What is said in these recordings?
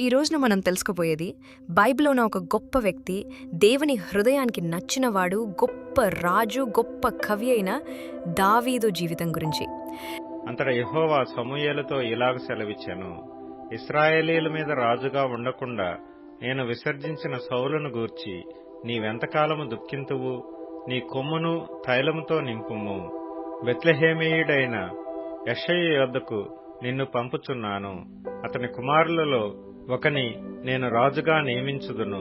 ఈ రోజున మనం తెలుసుకోబోయేది బైబిల్లో ఉన్న ఒక గొప్ప వ్యక్తి, దేవుని హృదయానికి నచ్చినవాడు, గొప్ప రాజు, గొప్ప కవి అయిన దావీదు జీవితం గురించి. అంతటా యెహోవా సమూయేలుతో ఇలాగ సెలవిచ్చెను, ఇశ్రాయేలీయుల మీద రాజుగా ఉండకుండా నేను విసర్జించిన సౌలును గూర్చి నీవెంతకాలము దుఃఖింతువు? నీ కొమ్మును తైలముతో నింపుము. బెత్లెహేమీయుడైన యెషయి యొద్దకు నిన్ను పంపుచున్నాను. అతని కుమారులలో ఒకని నేను రాజుగా నియమించుదును.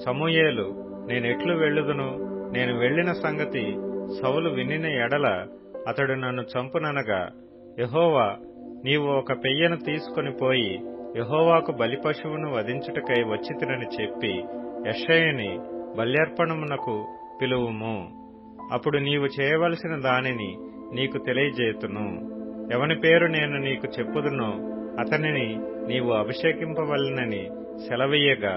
సమూయేలు, నేనెట్లు వెళ్ళుదును? నేను వెళ్లిన సంగతి సౌలు వినిన ఎడల అతడు నన్ను చంపుననగా, యెహోవా, నీవు ఒక పెయ్యను తీసుకొని పోయి యెహోవాకు బలిపశువును వధించుటకై వచ్చితినని చెప్పి యెషయిని బల్యర్పణమునకు పిలువుము. అప్పుడు నీవు చేయవలసిన దానిని నీకు తెలియజేతును. ఎవని పేరు నేను నీకు చెప్పుదునో అతనిని నీవు అభిషేకింపవలెనని సెలవీయగా,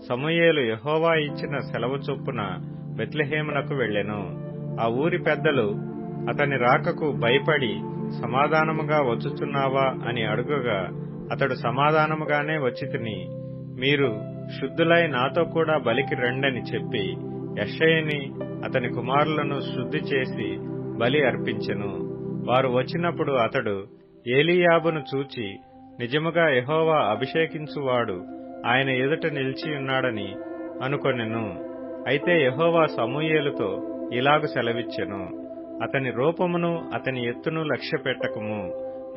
సమూయేలు యెహోవా ఇచ్చిన సెలవు చొప్పున బెత్లెహేమునకు వెళ్ళెను. ఆ ఊరి పెద్దలు అతని రాకకు భయపడి, సమాధానముగా వచ్చుచున్నావా అని అడుగగా, అతడు సమాధానముగానే వచ్చితిని, మీరు శుద్ధులై నాతో కూడా బలికి రండని చెప్పి యెషయిని అతని కుమారులను శుద్ధి చేసి బలి అర్పించెను. వారు వచ్చినప్పుడు అతడు ఏలీయాబును చూచి, నిజముగా యెహోవా అభిషేకించువాడు ఆయన ఎదుట నిలిచియున్నాడని అనుకొనెను. అయితే యెహోవా సమూయేలుతో ఇలాగ సెలవిచ్చెను, అతని రూపమును అతని ఎత్తును లక్ష్యపెట్టకుము.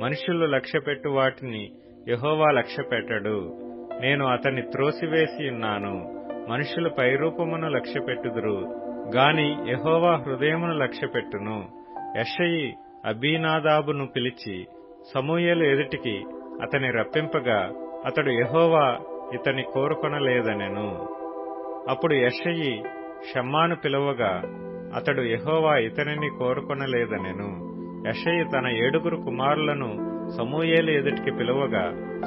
మనుష్యులు లక్ష్యపెట్టు వాటిని యెహోవా లక్ష్యపెట్టడు. నేను అతన్ని త్రోసివేసి ఉన్నాను. మనుష్యులు పైరూపమును లక్ష్యపెట్టుదురు గాని యెహోవా హృదయమును లక్ష్యపెట్టును. యెషయి అబీనాదాబును పిలిచి సమూయేలు ఎదుటికి అతని రప్పింపగా, అతడు యెహోవా ఇతని కోరుకొనలేదనెను. అప్పుడు యెషయి షమ్మాను పిలువగా, అతడు యెహోవా ఇతనిని కోరుకొనలేదనెను. యెషయి తన 7 కుమారులను సమూయేలు ఎదుటికి పిలువగా,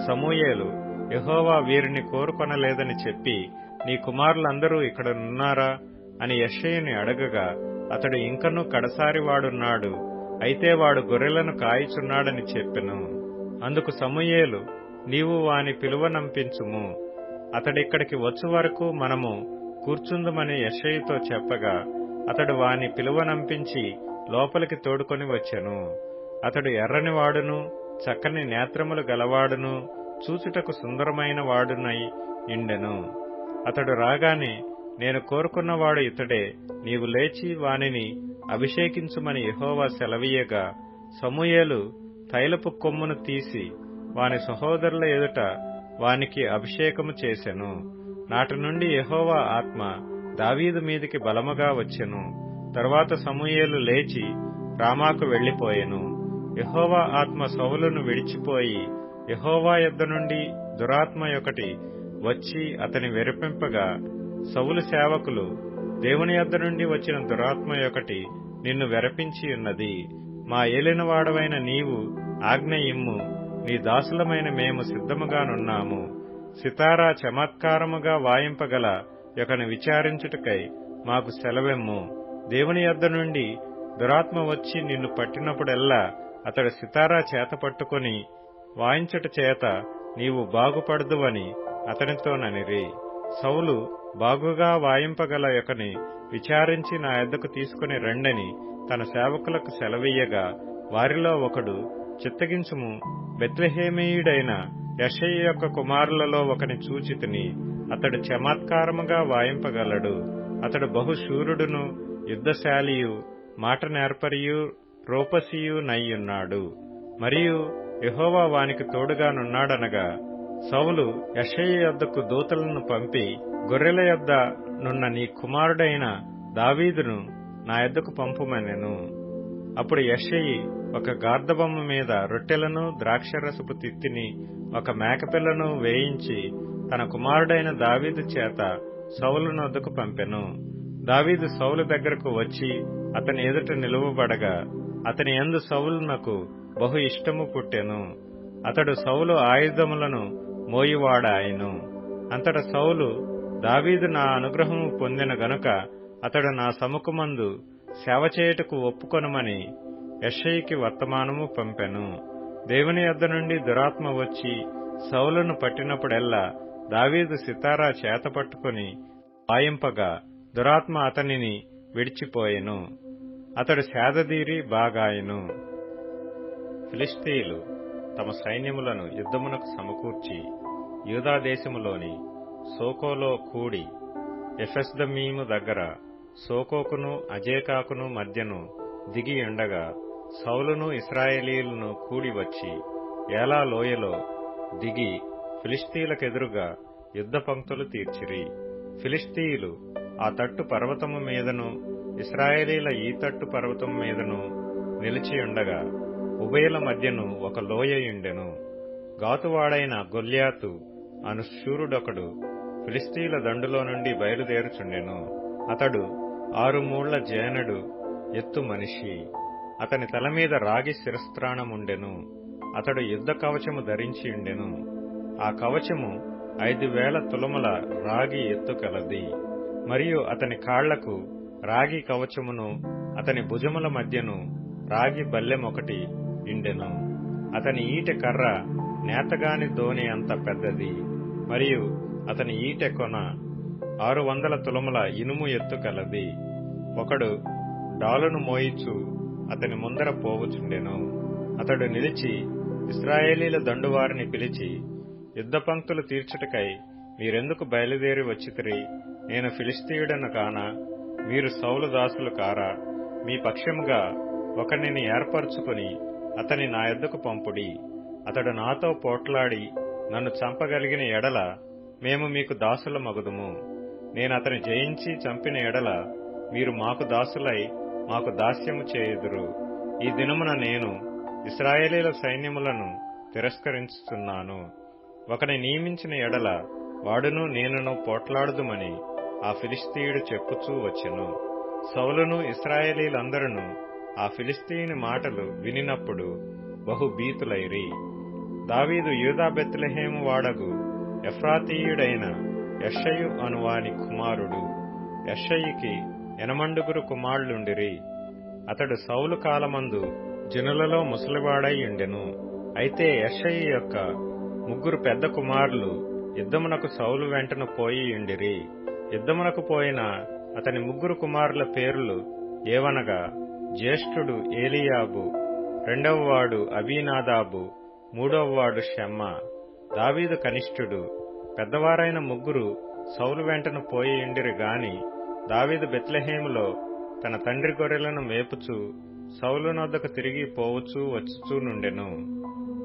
సమూయేలు, యెహోవా వీరిని కోరుకొనలేదని చెప్పి నీ కుమారులందరూ ఇక్కడనున్నారా అని యెషయిని అడగగా, అతడు ఇంకనూ కడసారివాడున్నాడు, అయితే వాడు గొర్రెలను కాయిచున్నాడని చెప్పెను. అందుకు సమూయేలు, నీవు వాని పిలువనంపించుము, అతడిక్కడికి వచ్చు వరకు మనము కూర్చుందుమని యెషయితో చెప్పగా, అతడు వాని పిలువనంపించి లోపలికి తోడుకొని వచ్చెను. అతడు ఎర్రని వాడును, చక్కని నేత్రములు గలవాడును, చూచుటకు సుందరమైన వాడునై ఇండెను. అతడు రాగానే, నేను కోరుకున్నవాడు ఇతడే, నీవు లేచి వానిని అభిషేకించుమని యెహోవా సెలవీయగా, సమూయేలు తైలపు కొమ్మును తీసి వాని సహోదరుల ఎదుట వానికి అభిషేకము చేసెను. నాటి నుండి యెహోవా ఆత్మ దావీదు మీదికి బలముగా వచ్చెను. తరువాత సమూయేలు లేచి రామాకు వెళ్లిపోయెను. యెహోవా ఆత్మ సౌలును విడిచిపోయి, యెహోవా యొద్ద నుండి దురాత్మ ఒకటి వచ్చి అతని వెరిపింపగా, సౌలు సేవకులు, దేవుని యొద్ద నుండి వచ్చిన దురాత్మ ఒకటి నిన్ను వెరపించి ఉన్నది. మా ఏలినవాడవైన నీవు ఆజ్ఞ ఇమ్ము, నీ దాసులమైన మేము సిద్ధముగానున్నాము. సితారా చమత్కారముగా వాయింపగల ఒకని విచారించుటకై మాకు సెలవెమ్ము. దేవుని యొద్ద నుండి దురాత్మ వచ్చి నిన్ను పట్టినప్పుడెల్లా అతడు సితారా చేత పట్టుకొని వాయించుట చేత నీవు బాగుపడదువని అతనితోననిరి. సౌలు బాగుగా వాయింపగల ఒకని విచారించి నా యొద్దకు తీసుకుని రండని తన సేవకులకు సెలవీయగా, వారిలో ఒకడు, చిత్తగించుము, బెత్లెహేమీయుడైన యెషయి యొక్క కుమారులలో ఒకని చూచితిని, అతడు చమత్కారముగా వాయింపగలడు. అతడు బహుశూరుడును, యుద్ధశాలియు, మాట నేర్పరియు, రూపసియు నయ్యున్నాడు. మరియు యెహోవా వానికి తోడుగానున్నాడనగా, సౌలు యెషయి యొద్దకు దూతలను పంపి, గొర్రెల యొద్ద నున్న నీ కుమారుడైన దావీదును నా యొద్దకు పంపుమనెను. అప్పుడు యెషయి ఒక గార్దబొమ్మ మీద రొట్టెలను, ద్రాక్షరసపు తిత్తిని, ఒక మేకపిల్లను వేయించి తన కుమారుడైన దావీదు చేత సౌలు నొద్దకు పంపెను. దావీదు సౌలు దగ్గరకు వచ్చి అతని ఎదుట నిలువబడగా, అతని యందు సౌలునకు బహు ఇష్టము పుట్టెను. అతడు సౌలు ఆయుధములను మోయువాడాయెను. అంతట సౌలు, దావీదు నా అనుగ్రహము పొందిన గనుక అతడు నా సముఖమందు సేవ చేయుటకు ఒప్పుకొనుమని యెషయికి వర్తమానము పంపెను. దేవుని యొద్ద నుండి దురాత్మ వచ్చి సౌలును పట్టినప్పుడెల్లా దావీదు సితారా చేతపట్టుకుని వాయింపగా దురాత్మ అతనిని విడిచిపోయెను. అతడు సేదదీరి బాగాయెను. ఫిలిష్తీయులు తమ సైన్యములను యుద్ధమునకు సమకూర్చి యూదా దేశములోని సోకోలో కూడి ఎఫెస్దమీము దగ్గర సోకోకును అజేకాకును మధ్యను దిగి ఉండగా సౌలును ఇశ్రాయేలీయులను కూడి వచ్చి ఏలా లోయలో దిగి ఫిలిష్తీయులకెదురుగా యుద్ధ పంక్తులు తీర్చిరి. ఫిలిష్తీయులు ఆ తట్టు పర్వతము మీదను ఇశ్రాయేలీల ఈ తట్టు పర్వతము మీదను నిలిచియుండగా ఉభయుల మధ్యను ఒక లోయయుండెను. గాతువాడైన గొల్యాతు అను శూరుడొకడు ఫిలిష్తీయుల దండులో నుండి బయలుదేరుచుండెను. అతడు 6 మూళ్ల జేనడు ఎత్తు మనిషి. అతని తల మీద రాగి శిరస్త్రాణముండెను. అతడు యుద్ధ కవచము ధరించియుండెను. ఆ కవచము 5,000 తులముల రాగి ఎత్తు కలది. మరియు అతని కాళ్లకు రాగి కవచమును, అతని భుజముల మధ్యను రాగి బల్లెమొకటి ఇండెను. అతని ఈటె కర్ర నేతగాని దోణి అంత పెద్దది. మరియు అతని ఈటె కొన 600 తులముల ఇనుము ఎత్తు కలది. ఒకడు డాలును మోయిచు అతని ముందర పోవుచుండెను. అతడు నిలిచి ఇశ్రాయేలీల దండువారిని పిలిచి, యుద్ధ పంక్తులు తీర్చుటకై మీరెందుకు బయలుదేరి వచ్చితిరి? నేను ఫిలిష్తీయుడను కానా? మీరు సౌలు దాసులు కారా? మీ పక్షముగా ఒకనిని ఏర్పరచుకుని అతని నా యొద్దకు పంపుడి. అతడు నాతో పోట్లాడి నన్ను చంపగలిగిన ఎడల మేము మీకు దాసులమగుదుము. నేనతని జయించి చంపిన ఎడల మీరు మాకు దాసులై మాకు దాస్యము చేయుదురు. ఈ దినమున నేను ఇశ్రాయేలీల సైన్యములను తిరస్కరించుచున్నాను. ఒకని నియమించిన ఎడల వాడును నేనును పోట్లాడుదుమని ఆ ఫిలిష్తీయుడు చెప్పుచూ వచ్చెను. సౌలును ఇశ్రాయేలీలందరూ ఆ ఫిలిష్తీయుని మాటలు వినినప్పుడు బహు భీతులైరి. దావీదు యూదా బెత్లెహేము వాడగు ఎఫ్రాతీయుడైన యెషయి అనువాని కుమారుడు. యెషయికి 8 కుమారులుండిరి. అతడు సౌలు కాలమందు జనులలో ముసలివాడై ఉండెను. అయితే యెషయి యొక్క 3 పెద్ద కుమారులు యుద్ధమునకు సౌలు వెంటను పోయి ఉండిరి. యుద్ధమునకు పోయిన అతని 3 కుమారుల పేర్లు ఏవనగా, జ్యేష్ఠుడు ఏలీయాబు, 2వవాడు అబీనాదాబు, 3వవాడు షమ్మా. దావీదు కనిష్ఠుడు. పెద్దవారైన 3 సౌలు వెంటను పోయి ఉండిరి గాని దావీదు బెత్లెహేములో తన తండ్రి గొర్రెలను మేపుచూ సౌలునొద్దకు తిరిగి పోవుచూ వచ్చుచూ నుండెను.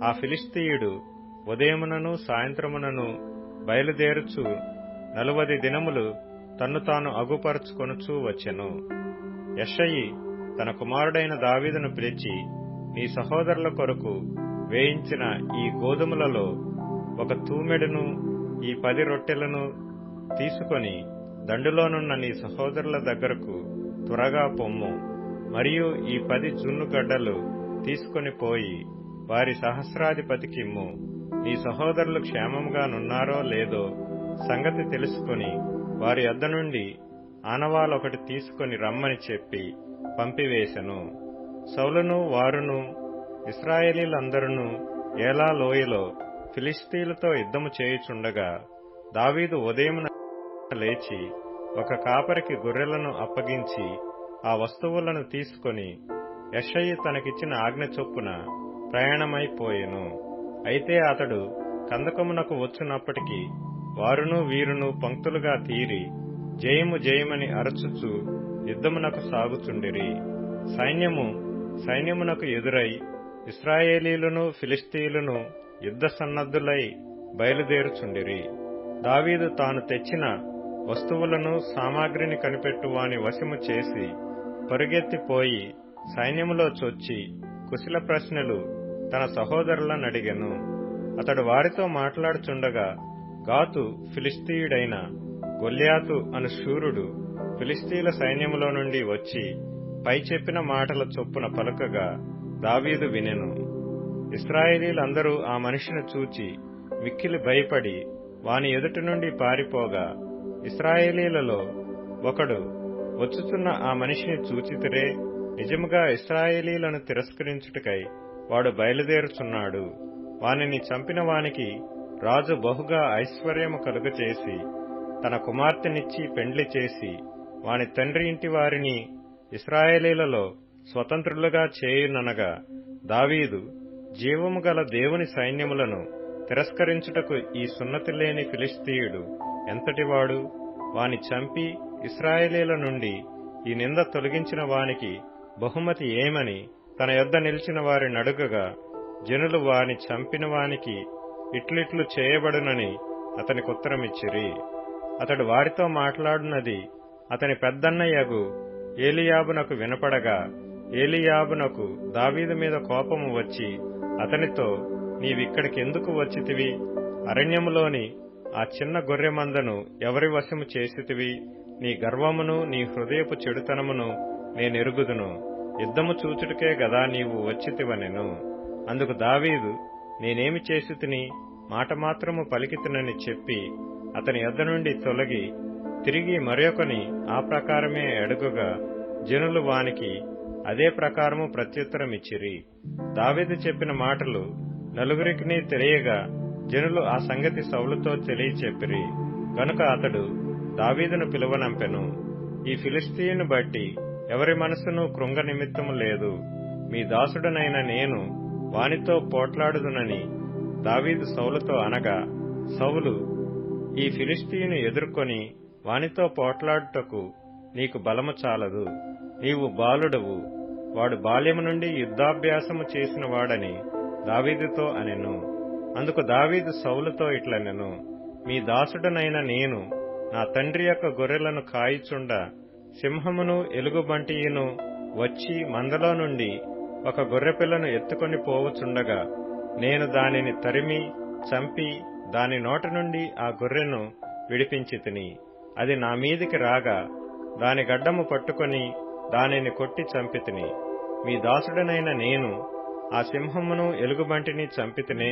ఆ ఫిలిష్తీయుడు ఉదయమునను సాయంత్రమునను బయలుదేరుచు 40 దినములు తన్ను తాను అగుపరుచుకొనుచూ వచ్చెను. యెషయి తన కుమారుడైన దావీదును పిలిచి, నీ సహోదరుల కొరకు వేయించిన ఈ గోధుమలలో 1 తూమెడును ఈ 10 రొట్టెలను తీసుకొని దండులోనున్న నీ సహోదరుల దగ్గరకు త్వరగా పొమ్ము. మరియు ఈ 10 జున్నుగడ్డలు తీసుకొని పోయి వారి సహస్రాధిపతికిమ్ము. నీ సహోదరులు క్షేమంగా నున్నారో లేదో సంగతి తెలుసుకొని వారి యొద్ద నుండి ఆనవాలొకటి తీసుకొని రమ్మని చెప్పి పంపివేశెను. సౌలును వారును ఇశ్రాయేలీలందరూ ఏలా లోయలో ఫిలిష్తీయులతో యుద్ధము చేయుచుండగా దావీదు ఉదయమున లేచి ఒక కాపరికి గొర్రెలను అప్పగించి ఆ వస్తువులను తీసుకొని యెషయి తనకిచ్చిన ఆజ్ఞ చొప్పున ప్రయాణమైపోయెను. అయితే అతడు కందకమునకు వచ్చునప్పటికీ వారును వీరును పంక్తులుగా తీరి జయము జయమని అరచుచు యుద్ధమునకు సాగుచుండిరి. సైన్యమునకు ఎదురై ఇశ్రాయేలీలును ఫిలిష్తీయులను యుద్ధ సన్నద్ధులై బయలుదేరుచుండిరి. దావీదు తాను తెచ్చిన వస్తువులను సామాగ్రిని కనిపెట్టు వాని వశము చేసి పరుగెత్తిపోయి సైన్యములో చొచ్చి కుశల ప్రశ్నలు తన సహోదరులనడిగెను. అతడు వారితో మాట్లాడుచుండగా గాతు ఫిలిష్తీయుడైన గొల్యాతు అను శూరుడు ఫిలిష్తీయుల సైన్యములో నుండి వచ్చి పై చెప్పిన మాటల చొప్పున పలుకగా దావీదు వినెను. ఇశ్రాయేలీలందరూ ఆ మనిషిని చూచి మిక్కిలి భయపడి వాని ఎదుటి నుండి పారిపోగా ఇశ్రాయేలీలలో ఒకడు, వచ్చుచున్న ఆ మనిషిని చూచితిరే, నిజముగా ఇశ్రాయేలీలను తిరస్కరించుటకై వాడు బయలుదేరుచున్నాడు. వానిని చంపిన వానికి రాజు బహుగా ఐశ్వర్యము కలుగచేసి తన కుమార్తెనిచ్చి పెండ్లి చేసి వాని తండ్రి ఇంటి వారిని ఇశ్రాయేలీలలో స్వతంత్రులుగా చేయుననగా, దావీదు జీవము గల దేవుని సైన్యములను తిరస్కరించుటకు ఈ సున్నతి లేని ఫిలిష్తీయుడు ఎంతటివాడు? వాని చంపి ఇశ్రాయేలీల నుండి ఈ నింద తొలగించిన వానికి బహుమతి ఏమని తన యొద్ద నిలిచిన వారి నడుగగా, జనులు వాని చంపిన వానికి ఇట్లిట్లు చేయబడునని అతనికుత్తరమిచ్చిరి. అతడు వారితో మాట్లాడునది అతని పెద్దన్నయ్యగు ఏలీయాబునకు వినపడగా, ఏలీయాబునకు దావీదు మీద కోపము వచ్చి అతనితో, నీవిక్కడికెందుకు వచ్చితివి? అరణ్యములోని ఆ చిన్న గొర్రె మందను ఎవరి వశము చేసితివి? నీ గర్వమును నీ హృదయపు చెడుతనమును నేనెరుగుదును. యుద్ధము చూచుటకే గదా నీవు వచ్చితివనెను. అందుకు దావీదు, నేనేమి చేసితిని? మాట మాత్రము పలికితినని చెప్పి అతని యొద్ద నుండి తొలగి తిరిగి మరొకని ఆ ప్రకారమే అడుగగా, జనులు వానికి అదే ప్రకారము ప్రత్యుత్తరమిచ్చిరి. దావీదు చెప్పిన మాటలు నలుగురికి తెలియగా జనులు ఆ సంగతి సౌలుతో తెలియచెప్పిరి. గనుక అతడు దావీదును పిలువనంపెను. ఈ ఫిలిష్తీయుని బట్టి ఎవరి మనసును కృంగ నిమిత్తము లేదు. మీ దాసుడనైన నేను వానితో పోట్లాడుదునని దావీదు సౌలుతో అనగా, సౌలు, ఈ ఫిలిష్తీయుని ఎదుర్కొని వానితో పోట్లాడుటకు నీకు బలము చాలదు. నీవు బాలుడవు, వాడు బాల్యము నుండి యుద్ధాభ్యాసము చేసిన వాడని దావీదుతో అనెను. అందుకు దావీదు సౌలుతో ఇట్లనెను, మీ దాసుడనైన నేను నా తండ్రి యొక్క గొర్రెలను కాయిచుండ సింహమును ఎలుగుబంటియును వచ్చి మందలో నుండి ఒక గొర్రెపిల్లను ఎత్తుకొని పోవుచుండగా నేను దానిని తరిమి చంపి దాని నోటి నుండి ఆ గొర్రెను విడిపించితిని. అది నా మీదికి రాగా దాని గడ్డము పట్టుకొని దానిని కొట్టి చంపితిని. మీ దాసుడనైన నేను ఆ సింహమును ఎలుగుబంటిని చంపితినే.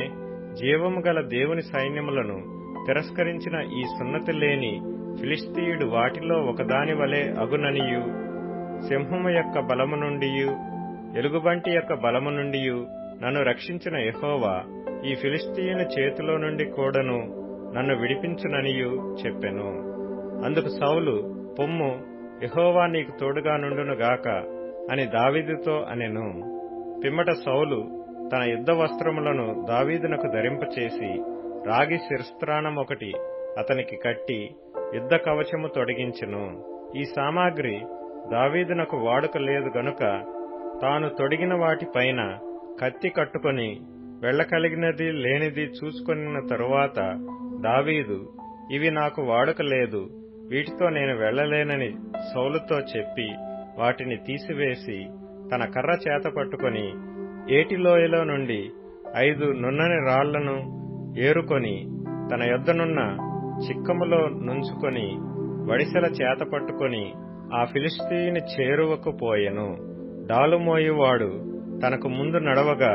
జీవము గల దేవుని సైన్యములను తిరస్కరించిన ఈ సున్నతి లేని ఫిలిష్తీయుడు వాటిలో ఒకదాని వలె అగుననియు, సింహము యొక్క బలము నుండియు ఎలుగుబంటి యొక్క బలము నుండియు నన్ను రక్షించిన యెహోవా ఈ ఫిలిష్తీయుని చేతిలో నుండి కూడాను నన్ను విడిపించుననియు చెప్పెను. అందుకు సౌలు, పొమ్ము, యెహోవా నీకు తోడుగా నుండునుగాక అని దావీదుతో అనెను. పిమ్మట సౌలు తన యుద్ధ వస్త్రములను దావీదునకు ధరింపచేసి రాగి శిరస్త్రాణం ఒకటి అతనికి కట్టి యుద్ధ కవచము తొడిగించెను. ఈ సామాగ్రి దావీదునకు వాడుక లేదు గనుక తాను తొడిగిన వాటిపైన కత్తి కట్టుకొని వెళ్లకలిగినది లేనిది చూసుకొనిన తరువాత దావీదు, ఇవి నాకు వాడుక లేదు, వీటితో నేను వెళ్లలేనని సౌలుతో చెప్పి వాటిని తీసివేసి తన కర్ర చేత పట్టుకొని ఏటిలోయలో నుండి 5 నున్నని రాళ్లను ఏరుకొని తన యొద్దనున్న చిక్కములో నుంచుకొని వడిసెల చేత పట్టుకొని ఆ ఫిలిష్తీయుని చేరువకు పోయెను. డాలుమోయువాడు తనకు ముందు నడవగా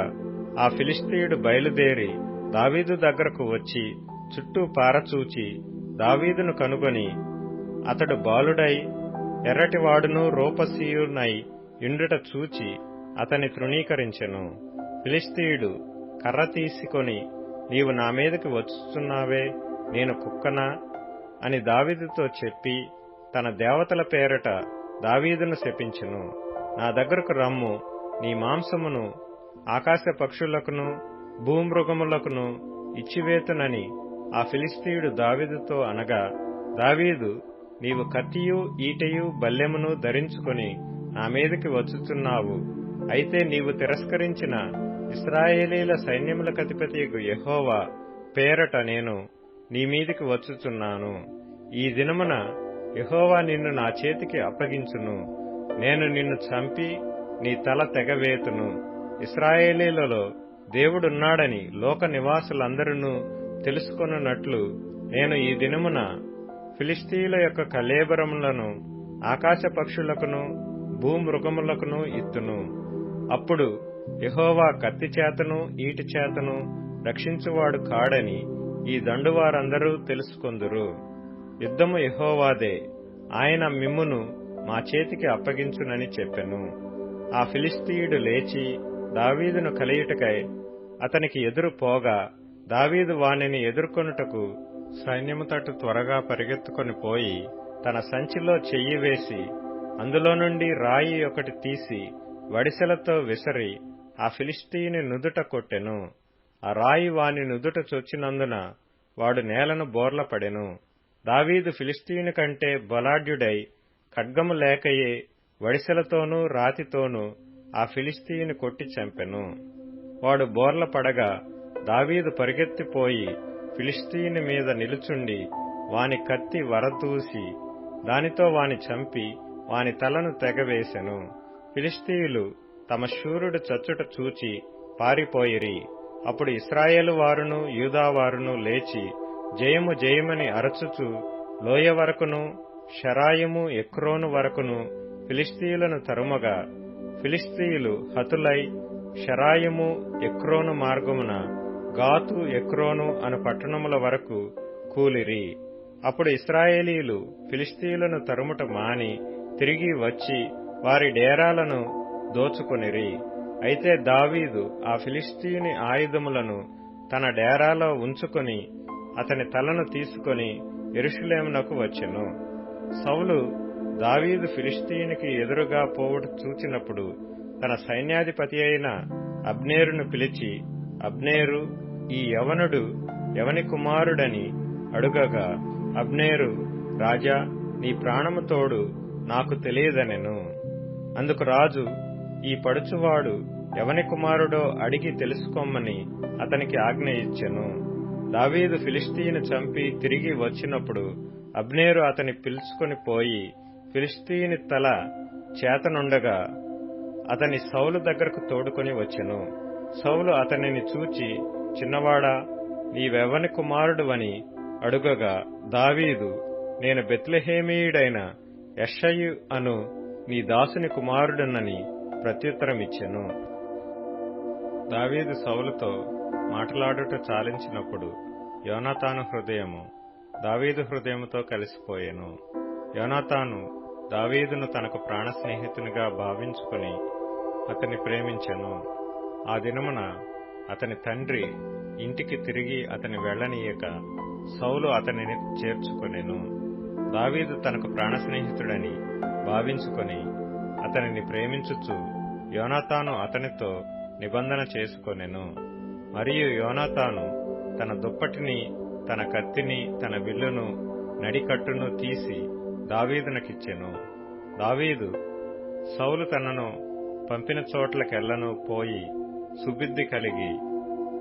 ఆ ఫిలిష్తీయుడు బయలుదేరి దావీదు దగ్గరకు వచ్చి చుట్టూ పారచూచి దావీదును కనుగొని అతడు బాలుడై ఎర్రటివాడును రూపసీయునై ఇండుట చూచి అతని తృణీకరించెను. ఫిలిష్తీయుడు కర్ర తీసుకొని, నీవు నా మీదకి వచ్చుచున్నావే, నేను కుక్కనా అని దావీదుతో చెప్పి తన దేవతల పేరట దావీదును శపించెను. నా దగ్గరకు రమ్ము, నీ మాంసమును ఆకాశ పక్షులకును భూమృగములకును ఇచ్చివేతునని ఆ ఫిలిష్తీయుడు దావీదుతో అనగా, దావీదు, నీవు కత్తియు ఈటెయు బల్లెమును ధరించుకొని నా మీదకి వచ్చుచున్నావు. అయితే నీవు తిరస్కరించిన ఇశ్రాయేలీల సైన్యములకధిపతియగు యెహోవా పేరట నేను నీ మీదికి వచ్చుచున్నాను. ఈ దినమున యెహోవా నిన్ను నా చేతికి అప్పగించును. నేను నిన్ను చంపి నీ తల తెగవేతును. ఇశ్రాయేలీలలో దేవుడున్నాడని లోక నివాసులందరూ తెలుసుకొనున్నట్లు నేను ఈ దినమున ఫిలిష్తీయుల యొక్క కళేబరములను ఆకాశ పక్షులకును భూమృగములకును ఇత్తును. అప్పుడు యెహోవా కత్తి చేతను ఈటి చేతను రక్షించువాడు కాడని ఈ దండువారందరూ తెలుసుకొందురు. యుద్ధము యెహోవాదే, ఆయన మిమ్మును మా చేతికి అప్పగించునని చెప్పెను. ఆ ఫిలిష్తీయుడు లేచి దావీదును కలియుటకై అతనికి ఎదురు పోగా దావీదు వానిని ఎదుర్కొనుటకు సైన్యము తట్టు త్వరగా పరిగెత్తుకొని పోయి తన సంచిలో చెయ్యి వేసి అందులో నుండి రాయి ఒకటి తీసి వడిసెలతో విసరి ఆ ఫిలిష్తీయుని నుదుట కొట్టెను. ఆ రాయి వాని నుదుట చొచ్చినందున వాడు నేలను బోర్లపడెను. దావీదు ఫిలిష్తీయుని కంటే బలాఢ్యుడై ఖడ్గము లేకయే వడిసెలతోనూ రాతితోనూ ఆ ఫిలిష్తీయుని కొట్టి చంపెను. వాడు బోర్ల పడగా దావీదు పరిగెత్తిపోయి ఫిలిష్తీయుని మీద నిలుచుండి వాని కత్తి వరదూసి దానితో వాని చంపి వాని తలను తెగవేసెను. ఫిలిష్తీయులు తమ శూరుడు చచ్చుట చూచి పారిపోయిరి. అప్పుడు ఇశ్రాయేలు వారును యూదావారును లేచి జయము జయమని అరచుచు లోయ వరకును షరాయిము ఎక్రోను వరకును ఫిలిష్తీయులను తరుమగా ఫిలిష్తీయులు హతులై షరాయిము ఎక్రోను మార్గమున గాతు ఎక్రోను అను పట్టణముల వరకు కూలిరి. అప్పుడు ఇశ్రాయేలీయులు ఫిలిష్తీయులను తరుముట మాని తిరిగి వచ్చి వారి డేరాలను దోచుకొనిరి. అయితే దావీదు ఆ ఫిలిష్తీయుని ఆయుధములను తన డేరాలో ఉంచుకొని అతని తలను తీసుకొని యెరూషలేమునకు వచ్చెను. సౌలు దావీదు ఫిలిష్తీయునికి ఎదురుగా పోవుట చూచినప్పుడు తన సైన్యాధిపతి అయిన అబ్నేరును పిలిచి, అబ్నేరు, ఈ యవనుడు ఎవని కుమారుడని అడుగగా అబ్నేరు, రాజా, నీ ప్రాణము తోడు నాకు తెలియదనెను. అందుకు రాజు, ఈ పడుచువాడు ఎవని కుమారుడో అడిగి తెలుసుకోమని అతనికి ఆజ్ఞ ఇచ్చెను. దావీదు ఫిలిష్తీయుని చంపి తిరిగి వచ్చినప్పుడు అబ్నేరు అతని పిలుచుకొని పోయి ఫిలిష్తీయుని తల చేతనుండగా అతని సౌలు దగ్గరకు తోడుకొని వచ్చెను. సౌలు అతనిని చూచి, చిన్నవాడా, నీవెవని కుమారుడువని అడుగగా దావీదు, నేను బెత్లెహేమీయుడైన యెషయి అను నీ దాసుని కుమారుడునని ప్రత్యుత్తరమిచ్చెను. దావీదు సౌలుతో మాటలాడుట చాలించినప్పుడు యోనాతాను హృదయము దావీదు హృదయముతో కలిసిపోయెను. యోనాతాను దావీదును తనకు ప్రాణ స్నేహితునిగా భావించుకుని అతన్ని ప్రేమించెను. ఆ దినమున అతని తండ్రి ఇంటికి తిరిగి అతని వెళ్లనీయక సౌలు అతనిని చేర్చుకొనెను. దావీదు తనకు ప్రాణ స్నేహితుడని భావించుకొని అతనిని ప్రేమించుచు యోనాతాను అతనితో నిబంధన చేసుకొనెను. మరియు యోనాతాను తన దుప్పటిని, తన కత్తిని, తన విల్లును, నడికట్టును తీసి దావీదునకిచ్చెను. దావీదు సౌలు తనను పంపిన చోట్లకెళ్లను పోయి సుబుద్ధి కలిగి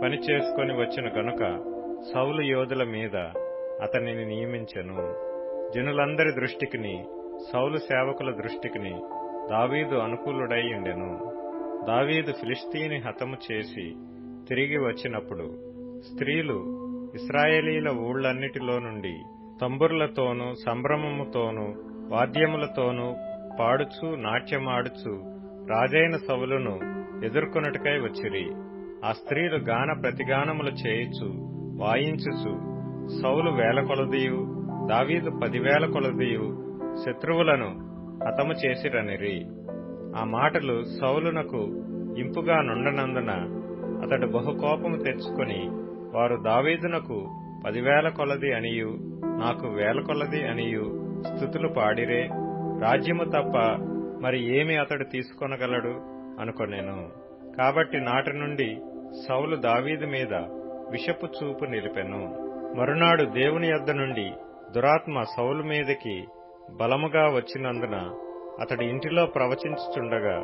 పని చేసుకొని వచ్చిన గనుక సౌలు యోధుల మీద అతనిని నియమించెను. జనులందరి దృష్టికిని, సౌలు సేవకుల దృష్టికిని దావీదు అనుకూలుడై ఉండెను. దావీదు ఫిలిష్తీయుని హతము చేసి తిరిగి వచ్చినప్పుడు స్త్రీలు ఇశ్రాయేలీల ఊళ్ళన్నిటిలో నుండి తంబుర్లతోనూ సంభ్రమముతోనూ వాద్యములతోనూ పాడుచు నాట్యమాడుచు రాజైన సౌలును ఎదుర్కొనుటకై వచ్చిరి. ఆ స్త్రీలు గాన ప్రతిగానములు చేయుచు వాయించుచు సౌలు 1000 కొలదియు దావీదు 10,000 కొలదియు శత్రువులను హతము చేసిరనిరి. ఆ మాటలు సౌలునకు ఇంపుగా నుండనందున అతడు బహుకోపము తెచ్చుకొని, వారు దావీదునకు 10,000 కొలది అనియు నాకు 1000 కొలది అనియు స్తుతులు పాడిరే, రాజ్యము తప్ప మరి ఏమి అతడు తీసుకొనగలడు అనుకొనెను. కాబట్టి నాటి నుండి సౌలు దావీదు మీద విషపు చూపు నిలిపెను. మరునాడు దేవుని యొద్ద నుండి దురాత్మ సౌలు మీదకి బలముగా వచ్చినందున అతడి ఇంటిలో ప్రవచించుచుండగా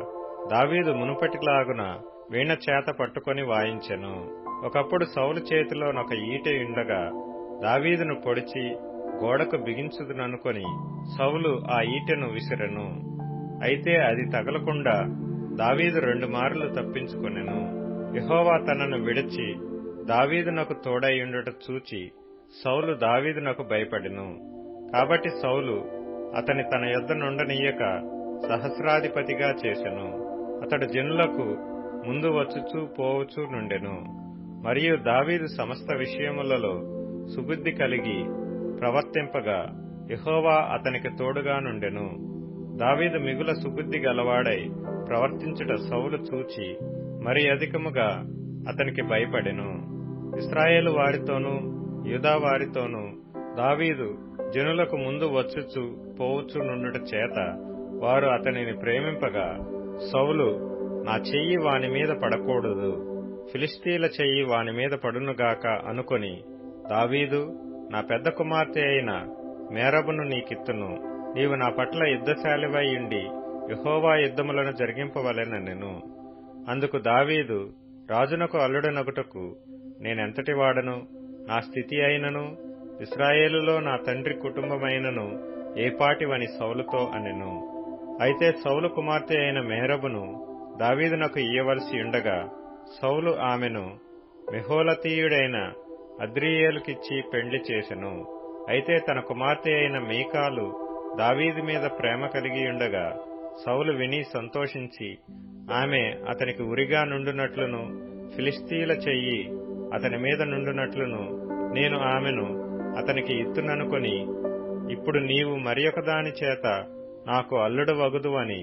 దావీదు మునుపటిలాగున వీణ చేత పట్టుకొని వాయించెను. ఒకప్పుడు సౌలు చేతిలోనొక ఈటె ఉండగా దావీదును పొడిచి గోడకు బిగించుదుననుకొని సౌలు ఆ ఈటెను విసిరెను. అయితే అది తగలకుండా దావీదు 2 మార్లు తప్పించుకొనెను. యెహోవా తనను విడిచి దావీదునకు తోడైయుండుట చూచి సౌలు దావీదునకు భయపడెను. కాబట్టి సౌలు అతని తన యొద్ద నుండనీయక సహస్రాధిపతిగా చేసెను. అతడు జనులకు ముందు వచ్చుచూ పోవుచూ నుండెను. మరియు దావీదు సమస్త విషయములలో సుబుద్ధి కలిగి ప్రవర్తింపగా యెహోవా అతనికి తోడుగా నుండెను. దావీదు మిగుల సుబుద్ధి గలవాడై ప్రవర్తించుట సౌలు చూచి మరి అధికముగా అతనికి భయపడెను. ఇశ్రాయేలు వారితోనూ యూదా వారితోనూ దావీదు జనులకు ముందు వచ్చుచు పోవచ్చు నుండుట చేత వారు అతనిని ప్రేమింపగా, సౌలు నా చెయ్యి వాని మీద పడకూడదు, ఫిలిష్తీల చెయ్యి వాని మీద పడునుగాక అనుకొని, దావీదు, నా పెద్ద కుమార్తె అయిన మేరబును నీకిత్తును, నీవు నా పట్ల యుద్ధశాలివై ఉండి యెహోవా యుద్ధములను జరిగింపవలెననెను. అందుకు దావీదు, రాజునకు అల్లుడనగుటకు నేనెంతటి వాడను, నా స్థితి అయినను ఇశ్రాయేలులో నా తండ్రి కుటుంబమైనను ఏపాటివని సౌలుతో అనెను. అయితే సౌలు కుమార్తె అయిన మేరబును దావీదునకు ఇయ్యవలసి ఉండగా, సౌలు ఆమెను మెహోలతీయుడైన అద్రీయేలుకిచ్చి పెండ్లి చేసెను. అయితే తన కుమార్తె అయిన మీకాలు దావీదు మీద ప్రేమ కలిగి ఉండగా, సౌలు విని సంతోషించి ఆమె అతనికి ఉరిగా నుండునట్లును ఫిలిష్తీయుల చెయ్యి అతని మీద నుండునట్లును నేను ఆమెను అతనికి ఇత్తుననుకొని, ఇప్పుడు నీవు మరియొకదాని చేత నాకు అల్లుడు వగుదు అని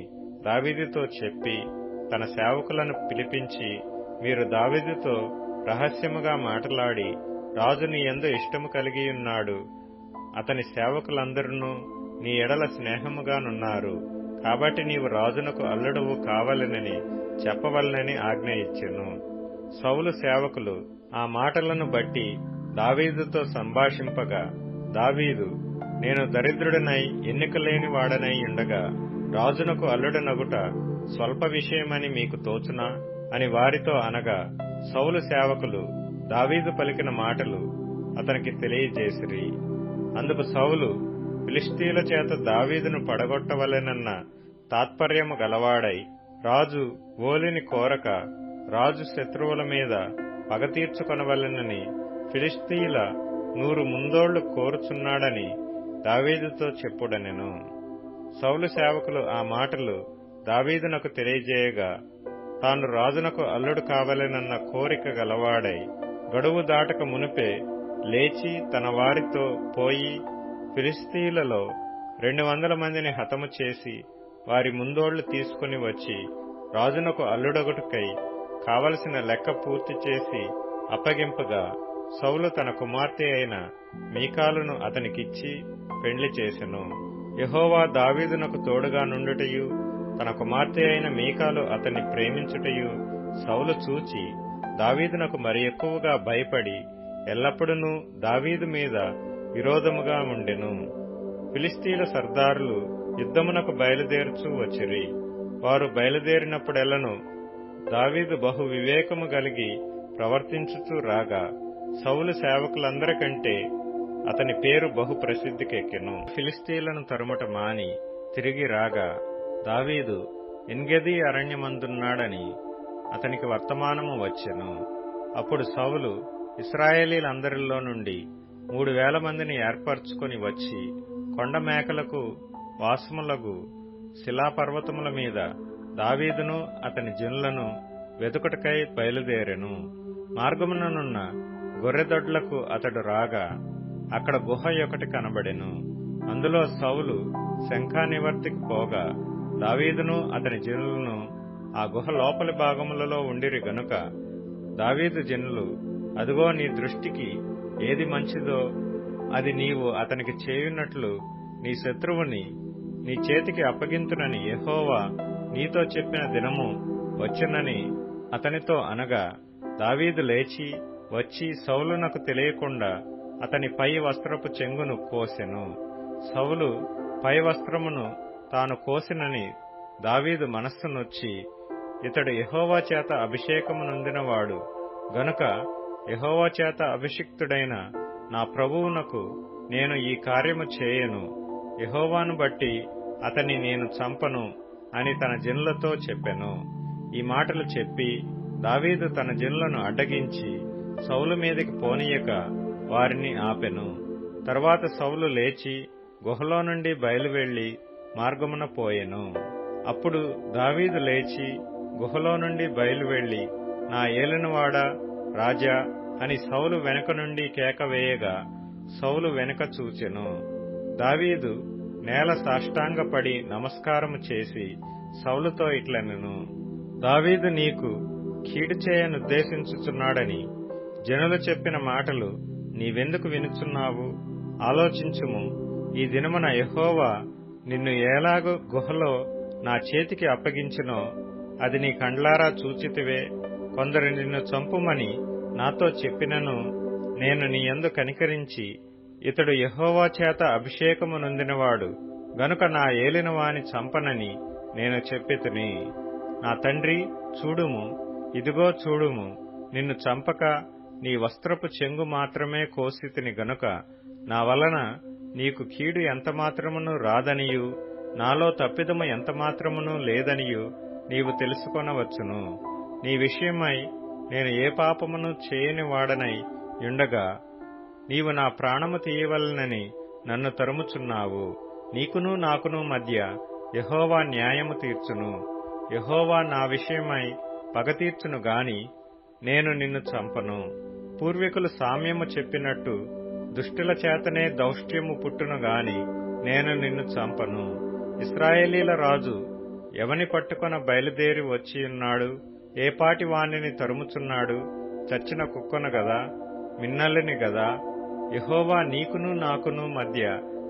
దావీదుతో చెప్పి తన సేవకులను పిలిపించి, మీరు దావీదుతో రహస్యముగా మాటలాడి రాజు నీ యందు ఇష్టము కలిగియున్నాడు, అతని సేవకులందరూ నీ ఎడల స్నేహముగానున్నారు, కాబట్టి నీవు రాజునకు అల్లుడువు కావలెనని చెప్పవలనని ఆజ్ఞ ఇచ్చెను. సౌలు సేవకులు ఆ మాటలను బట్టి దావీదుతో సంభాషింపగా, దావీదు, నేను దరిద్రుడనై ఎన్నికలేని వాడనై ఉండగా రాజునకు అల్లుడనగుట స్వల్ప విషయమని మీకు తోచునా అని వారితో అనగా, సౌలు సేవకులు దావీదు పలికిన మాటలు అతనికి తెలియజేసిరి. అందుకు సౌలు ఫిలిష్తీయుల చేత దావీదును పడగొట్టవలెనన్న తాత్పర్యము గలవాడై, రాజు ఓలిని కోరక రాజు శత్రువుల మీద పగ తీర్చుకొనవలెనని ఫిలిష్తీయుల 100 ముందోళ్లు కోరుచున్నాడని దావీదుతో చెప్పుడనెను. సౌలు సేవకులు ఆ మాటలు దావీదునకు తెలియజేయగా, తాను రాజునకు అల్లుడు కావలెనన్న కోరిక గలవాడై గడువు దాటక మునిపే లేచి తన వారితో పోయి ఫిలిష్తీయులలో 200 మందిని హతము చేసి వారి ముందోళ్లు తీసుకుని వచ్చి రాజునకు అల్లుడొగటుకై కావలసిన లెక్క పూర్తి చేసి అప్పగింపగా, సౌలు తన కుమార్తె అయిన మీకాలును అతనికిచ్చి పెండ్లి చేసెను. యెహోవా దావీదునకు తోడుగా నుండుటయు తన కుమార్తె అయిన మీకాలు అతన్ని ప్రేమించుటయు సౌలు చూచి దావీదునకు మరి ఎక్కువగా భయపడి ఎల్లప్పుడూ దావీదు మీద విరోధముగా ఉండెను. ఫిలిష్తీయుల సర్దారులు యుద్ధమునకు బయలుదేరుచూ వచ్చిరి. వారు బయలుదేరినప్పుడెల్లను దావీదు బహు వివేకము గలిగి ప్రవర్తించుచూ రాగా, సౌలు సేవకులందరికంటే అతని పేరు బహు ప్రసిద్ధికెక్కెను. ఫిలిష్తీయులను తరుముట మాని తిరిగి రాగా, దావీదు ఎన్గెదీ అరణ్యమందున్నాడని అతనికి వర్తమానము వచ్చెను. అప్పుడు సౌలు ఇశ్రాయేలీలందరిలో నుండి 3000 మందిని ఏర్పరచుకొని వచ్చి కొండ మేకలకు వాసములగు శిలాపర్వతముల మీద దావీదును అతని జనులను వెతుకుటకై బయలుదేరెను. మార్గముననున్న గొర్రెదొడ్లకు అతడు రాగా అక్కడ గుహ ఒకటి కనబడెను. అందులో సౌలు శంఖానివర్తికి పోగా దావీదును అతని జనులను ఆ గుహ లోపలి భాగములలో ఉండిరి గనుక దావీదు జనులు, అదిగో నీ దృష్టికి ఏది మంచిదో అది నీవు అతనికి చేయున్నట్లు నీ శత్రువుని నీ చేతికి అప్పగింతునని యెహోవా నీతో చెప్పిన దినము వచ్చునని అతనితో అనగా, దావీదు లేచి వచ్చి సౌలునకు తెలియకుండా అతని పై వస్త్రపు చెంగును కోసెను. సౌలు పై వస్త్రమును తాను కోసినని దావీదు మనస్సు నొచ్చి, ఇతడు యెహోవా చేత అభిషేకము నొందినవాడు గనుక యెహోవా చేత అభిషిక్తుడైన నా ప్రభువునకు నేను ఈ కార్యము చేయను, యెహోవాను బట్టి అతని నేను చంపను అని తన జనులతో చెప్పెను. ఈ మాటలు చెప్పి దావీదు తన జనులను అడ్డగించి సౌలు మీదికి పోనీయక వారిని ఆపెను. తరువాత సౌలు లేచి గుహలో నుండి బయలువెళ్లి మార్గమున పోయెను. అప్పుడు దావీదు లేచి గుహలో నుండి బయలువెళ్లి, నా ఏలినవాడా, రాజా అని సౌలు వెనుక నుండి కేక వేయగా సౌలు వెనుక చూచెను. దావీదు నేల సాష్టాంగపడి నమస్కారము చేసి సౌలుతో ఇట్లనెను, దావీదు నీకు కీడు చేయనుద్దేశించుచున్నాడని జనులు చెప్పిన మాటలు నీవెందుకు వినుచున్నావు? ఆలోచించుము. ఈ దినమున యెహోవా నిన్ను ఎలాగూ గుహలో నా చేతికి అప్పగించునో అది నీ కండ్లారా చూచితివే. కొందరు నిన్ను చంపుమని నాతో చెప్పినను నేను నీ యందు కనికరించి, ఇతడు యెహోవా చేత అభిషేకము నొందినవాడు గనుక నా ఏలినవాని చంపనని నేను చెప్పితిని. నా తండ్రి, చూడుము, ఇదిగో చూడుము, నిన్ను చంపక నీ వస్త్రపు చెంగు మాత్రమే కోసితిని గనుక నా వలన నీకు కీడు ఎంతమాత్రమును రాదనియు నాలో తప్పిదము ఎంతమాత్రమును లేదనియు నీవు తెలుసుకొనవచ్చును. నీ విషయమై నేను ఏ పాపమును చేయని వాడనై యుండగా నీవు నా ప్రాణము తీయవలనని నన్ను తరుముచున్నావు. నీకును నాకును మధ్య యెహోవా న్యాయము తీర్చును. యెహోవా నా విషయమై పగ తీర్చును గాని నేను నిన్ను చంపను. పూర్వీకులు సామ్యము చెప్పినట్టు దుష్టుల చేతనే దౌష్ట్యము పుట్టును గాని నేను నిన్ను చంపను. ఇశ్రాయేలీల రాజు ఎవని పట్టుకొన బయలుదేరి వచ్చియున్నాడు? ఏ పాటి వాణ్ణిని తరుముచున్నాడు? చచ్చిన కుక్కను గదా, మిన్నల్లిని గదా? యెహోవా నీకును నాకును మధ్య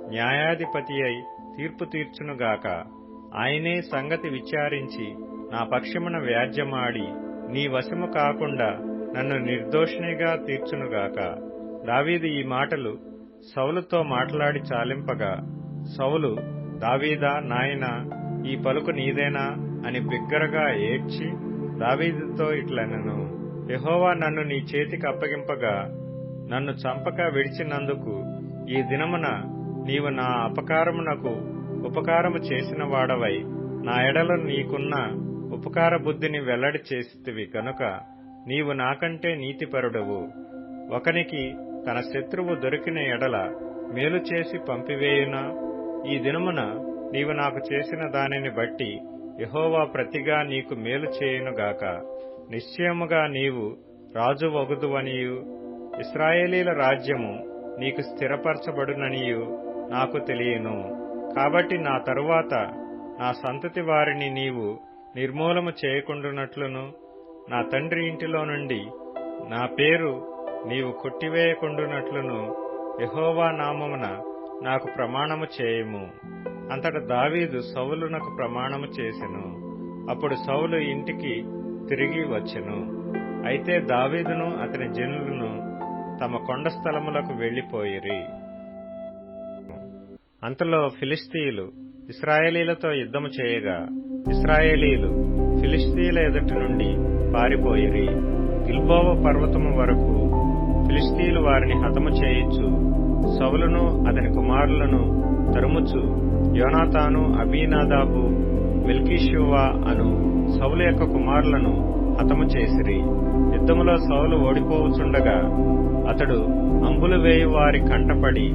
న్యాయాధిపతి అయి తీర్పు తీర్చునుగాక. ఆయనే సంగతి విచారించి నా పక్షమున వ్యాజ్యమాడి నీ వశము కాకుండా నన్ను నిర్దోషినిగా తీర్చునుగాక. దావీదు ఈ మాటలు సౌలుతో మాట్లాడి చాలింపగా సౌలు, దావీదా నాయనా, ఈ పలుకు నీదేనా అని బిగ్గరగా ఏడ్చి దావీదుతో ఇట్లనెను, యెహోవా నన్ను నీ చేతికి అప్పగింపగా నన్ను చంపక విడిచినందుకు ఈ దినమున నీవు నా అపకారమునకు ఉపకారము చేసిన వాడవై నా ఎడల నీకున్న ఉపకార బుద్ధిని వెల్లడి చేసితివి గనుక నీవు నాకంటే నీతిపరుడవు. ఒకనికి తన శత్రువు దొరికిన ఎడల మేలు చేసి పంపివేయునా? ఈ దినమున నీవు నాకు చేసిన దానిని బట్టి యెహోవా ప్రతిగా నీకు మేలు చేయునుగాక. నిశ్చయముగా నీవు రాజు వగుదువనియు ఇశ్రాయేలీల రాజ్యము నీకు స్థిరపరచబడుననియు నాకు తెలియను. కాబట్టి నా తరువాత నా సంతతి వారిని నీవు నిర్మూలము చేయకుండునట్లును నా తండ్రి ఇంటిలో నుండి నా పేరు నీవు కొట్టివేయకుండునట్లును యెహోవా నామమున నాకు ప్రమాణము చేయము. అంతట దావీదు సౌలునకు ప్రమాణము చేసెను. అప్పుడు సౌలు ఇంటికి తిరిగి వచ్చెను. అయితే దావీదును అతని జనులను తమ కొండ స్థలములకు వెళ్లిపోయిరి. అంతలో ఫిలిష్తీయులు ఇశ్రాయేలీలతో యుద్ధము చేయగా ఇశ్రాయేలీలు ఫిలిష్తీయుల ఎదుటి నుండి పారిపోయిరి. గిల్బోవ పర్వతము వరకు ఫిలిష్తీయులు వారిని హతము చేయిచు సౌలును అతని కుమారులను తరుముచు యోనాతాను, అబీనాదాబు, మెల్కీషూవా అను సౌలు యొక్క కుమారులను హతము చేసిరి. యుద్ధములో సౌలు ఓడిపోవచుండగా అతడు అంబులు వేయు వారి కంటపడి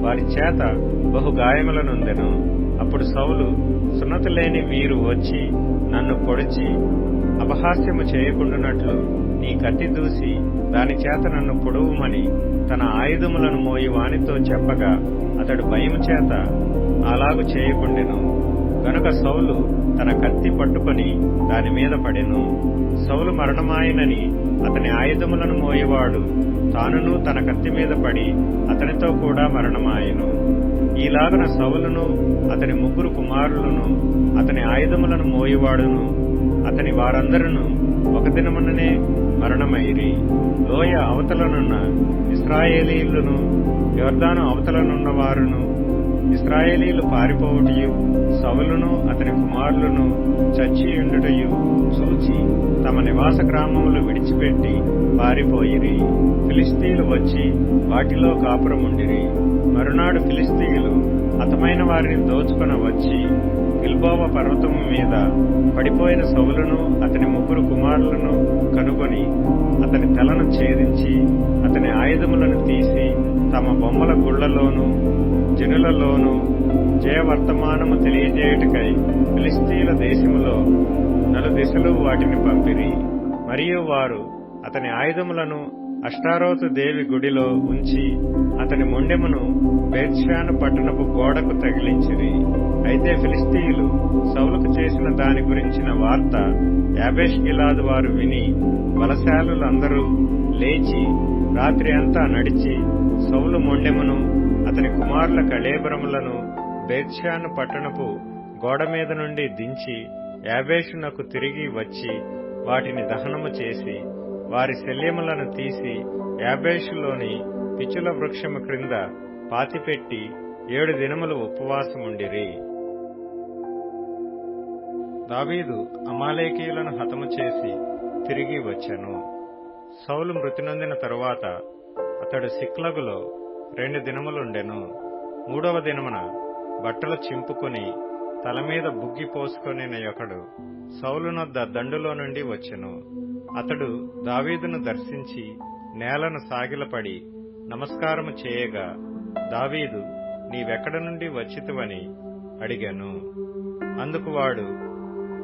వారి చేత బహు గాయములనుందెను. అప్పుడు సౌలు, సున్నతి లేని వీరు వచ్చి నన్ను పొడిచి అపహాస్యము చేయకుండునట్లు నీ కత్తి దూసి దాని చేత నన్ను పొడువుమని తన ఆయుధములను మోయి వానితో చెప్పగా అతడు భయము చేత అలాగు చేయకుండెను. గనుక సౌలు తన కత్తి పట్టుకొని దాని మీద పడెను. సౌలు మరణమాయనని అతని ఆయుధములను మోయేవాడు తానును తన కత్తి మీద పడి అతనితో కూడా మరణమాయెను. ఈలాగన సౌలును అతని ముగ్గురు కుమారులను అతని ఆయుధములను మోయేవాడును అతని వారందరూ ఒక దినముననే మరణమైరి. లోయ అవతలనున్న ఇశ్రాయేలీయులను యొర్దాను అవతలనున్న వారును ఇశ్రాయేలీలు పారిపోవుటయు సౌలును అతని కుమారులను చచ్చియుండుటయు చూచి తమ నివాస గ్రామములు విడిచిపెట్టి పారిపోయిరి. ఫిలిష్తీయులు వచ్చి వాటిలో కాపురముండిరి. మరునాడు ఫిలిష్తీయులు హతమైన వారిని దోచుకొని వచ్చి గిల్బోవ పర్వతము మీద పడిపోయిన సౌలును అతని ముగ్గురు కుమారులను కనుగొని అతని తలను ఛేదించి అతని ఆయుధములను తీసి తమ బొమ్మల గుళ్లలోనూ జనులలోనూ జయవర్తమానము తెలియజేయుటకై ఫిలిష్తీయుల దేశములో నలుదిశలు వాటిని పంపిరి. మరియు వారు అతని ఆయుధములను అష్టారోతు దేవి గుడిలో ఉంచి అతని మొండెమును బేత్షాను పట్టణపు గోడకు తగిలించిరి. అయితే ఫిలిష్తీయులు సౌలుకు చేసిన దాని గురించిన వార్త యాబేష్ గిలాదు వారు విని బలశాలులందరూ లేచి రాత్రి అంతా నడిచి సౌలు మొండెమును అతని కుమారుల కళేబరములను బేత్షాను పట్టణపు గోడ మీద నుండి దించి యాబేషునకు తిరిగి వచ్చి వాటిని దహనము చేసి వారి శల్యములను తీసి యాబేషులోని పిచుల వృక్షము క్రింద పాతిపెట్టి 7 దినములు ఉపవాసముండిరి. దావీదు అమాలేకీయులను హతము చేసి తిరిగి వచ్చెను. సౌలు మృతి నొందిన తరువాత అతడు సిక్లగులో 2 దినములుండెను. 3వ దినమున బట్టలు చింపుకొని తలమీద బుగ్గి పోసుకొనిన ఒకడు సౌలునొద్ద దండులో నుండి వచ్చెను. అతడు దావీదును దర్శించి నేలను సాగిలపడి నమస్కారము చేయగా, దావీదు, నీవెక్కడ నుండి వచ్చితివని అడిగాను. అందుకు వాడు,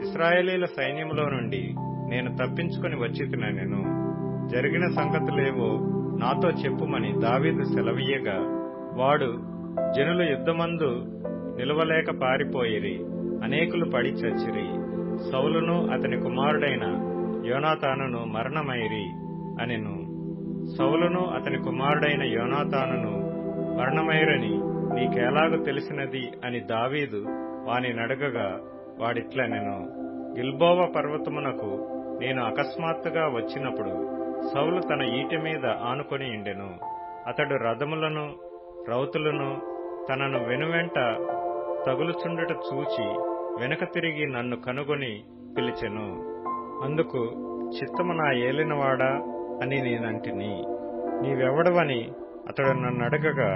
ఇశ్రాయేలీల సైన్యములో నుండి నేను తప్పించుకొని వచ్చితినెను. జరిగిన సంగతులేవో నాతో చెప్పుమని దావీదు సెలవీయగా, వాడు, జనులు యుద్ధమందు నిలవలేక పారిపోయిరి, అనేకులు పడి చచ్చిరి. సౌలును అతని కుమారుడైన యోనాతానును మరణమైరి అనెను. సౌలును అతని కుమారుడైన యోనాతానును మరణమైరని నీకెలాగూ తెలిసినది అని దావీదు వాని నడగగా, వాడిట్లనెను, గిల్బోవ పర్వతమునకు నేను అకస్మాత్తుగా వచ్చినప్పుడు సౌలు తన ఈటె మీద ఆనుకొని ఉండెను. అతడు రథములను రౌతులను తనను వెనువెంట తగులుచుండుట చూచి వెనక తిరిగి నన్ను కనుగొని పిలిచెను. అందుకు, చిత్తము నా ఏలినవాడా అని నేనంటిని. నీవెవడవని అతడు నన్నడగగా,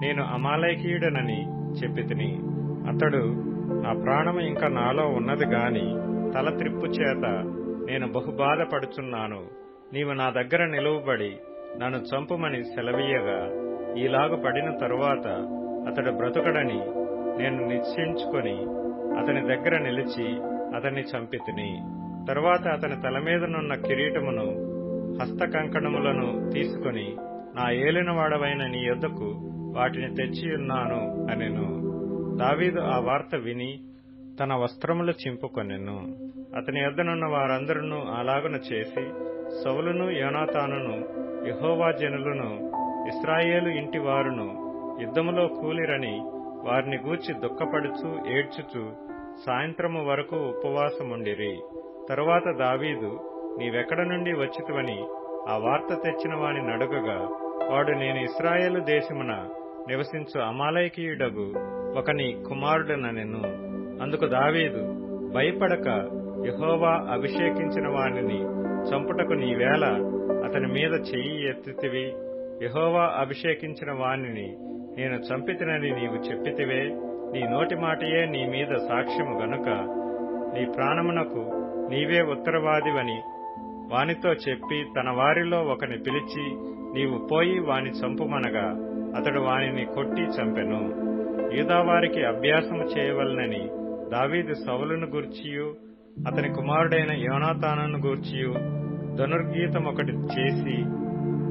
నేను అమాలేకీయుడనని చెప్పితిని. అతడు, నా ప్రాణము ఇంకా నాలో ఉన్నది గాని తల త్రిప్పు చేత నేను బహుబాధపడుచున్నాను. నీవు నా దగ్గర నిలువబడి నన్ను చంపుమని సెలవీయగా, ఈలాగు పడిన తరువాత అతడు బ్రతుకడని నేను నిశ్చయించుకొని అతని దగ్గర నిలిచి అతన్ని చంపితిని. తరువాత అతని తలమీదనున్న కిరీటమును హస్తకంకణములను తీసుకొని, నా ఏలినవాడవైన నీ యొద్దకు వాటిని తెచ్చియున్నాను అనెను. దావీదు ఆ వార్త విని తన వస్త్రములు చింపుకొనెను. అతని యొద్దనున్న వారందరూ అలాగున చేసి, సౌలును యోనాతానును యెహోవా జనులను ఇశ్రాయేలు ఇంటి వారును యుద్ధములో కూలిరని వారిని గూర్చి దుఃఖపడుచు ఏడ్చుచు సాయంత్రము వరకు ఉపవాసముండిరి. తరువాత దావీదు, నీవెక్కడ నుండి వచ్చితివని ఆ వార్త తెచ్చిన వాని నడుగగా, వాడు, నేను ఇశ్రాయేలు దేశమున నివసించు అమాలేకీయుడగు ఒకని కుమారుడనెను. అందుకు దావీదు, భయపడక యెహోవా అభిషేకించిన వానిని చంపుటకు నీవేళ అతని మీద చెయ్యి ఎత్తితివి? యెహోవా అభిషేకించిన వానిని నేను చంపితినని నీవు చెప్పితివే. నీ నోటి మాటయే నీ మీద సాక్ష్యము గనుక నీ ప్రాణమునకు నీవే ఉత్తరవాదివని వానితో చెప్పి తన వారిలో ఒకని పిలిచి, నీవు పోయి వాని చంపుమనగా అతడు వానిని కొట్టి చంపెను. యూదావారికి అభ్యాసము చేయవలనని దావీదు సౌలును గూర్చియు అతని కుమారుడైన యోనాతానును గూర్చియు ధనుర్గీతమొకటి చేసి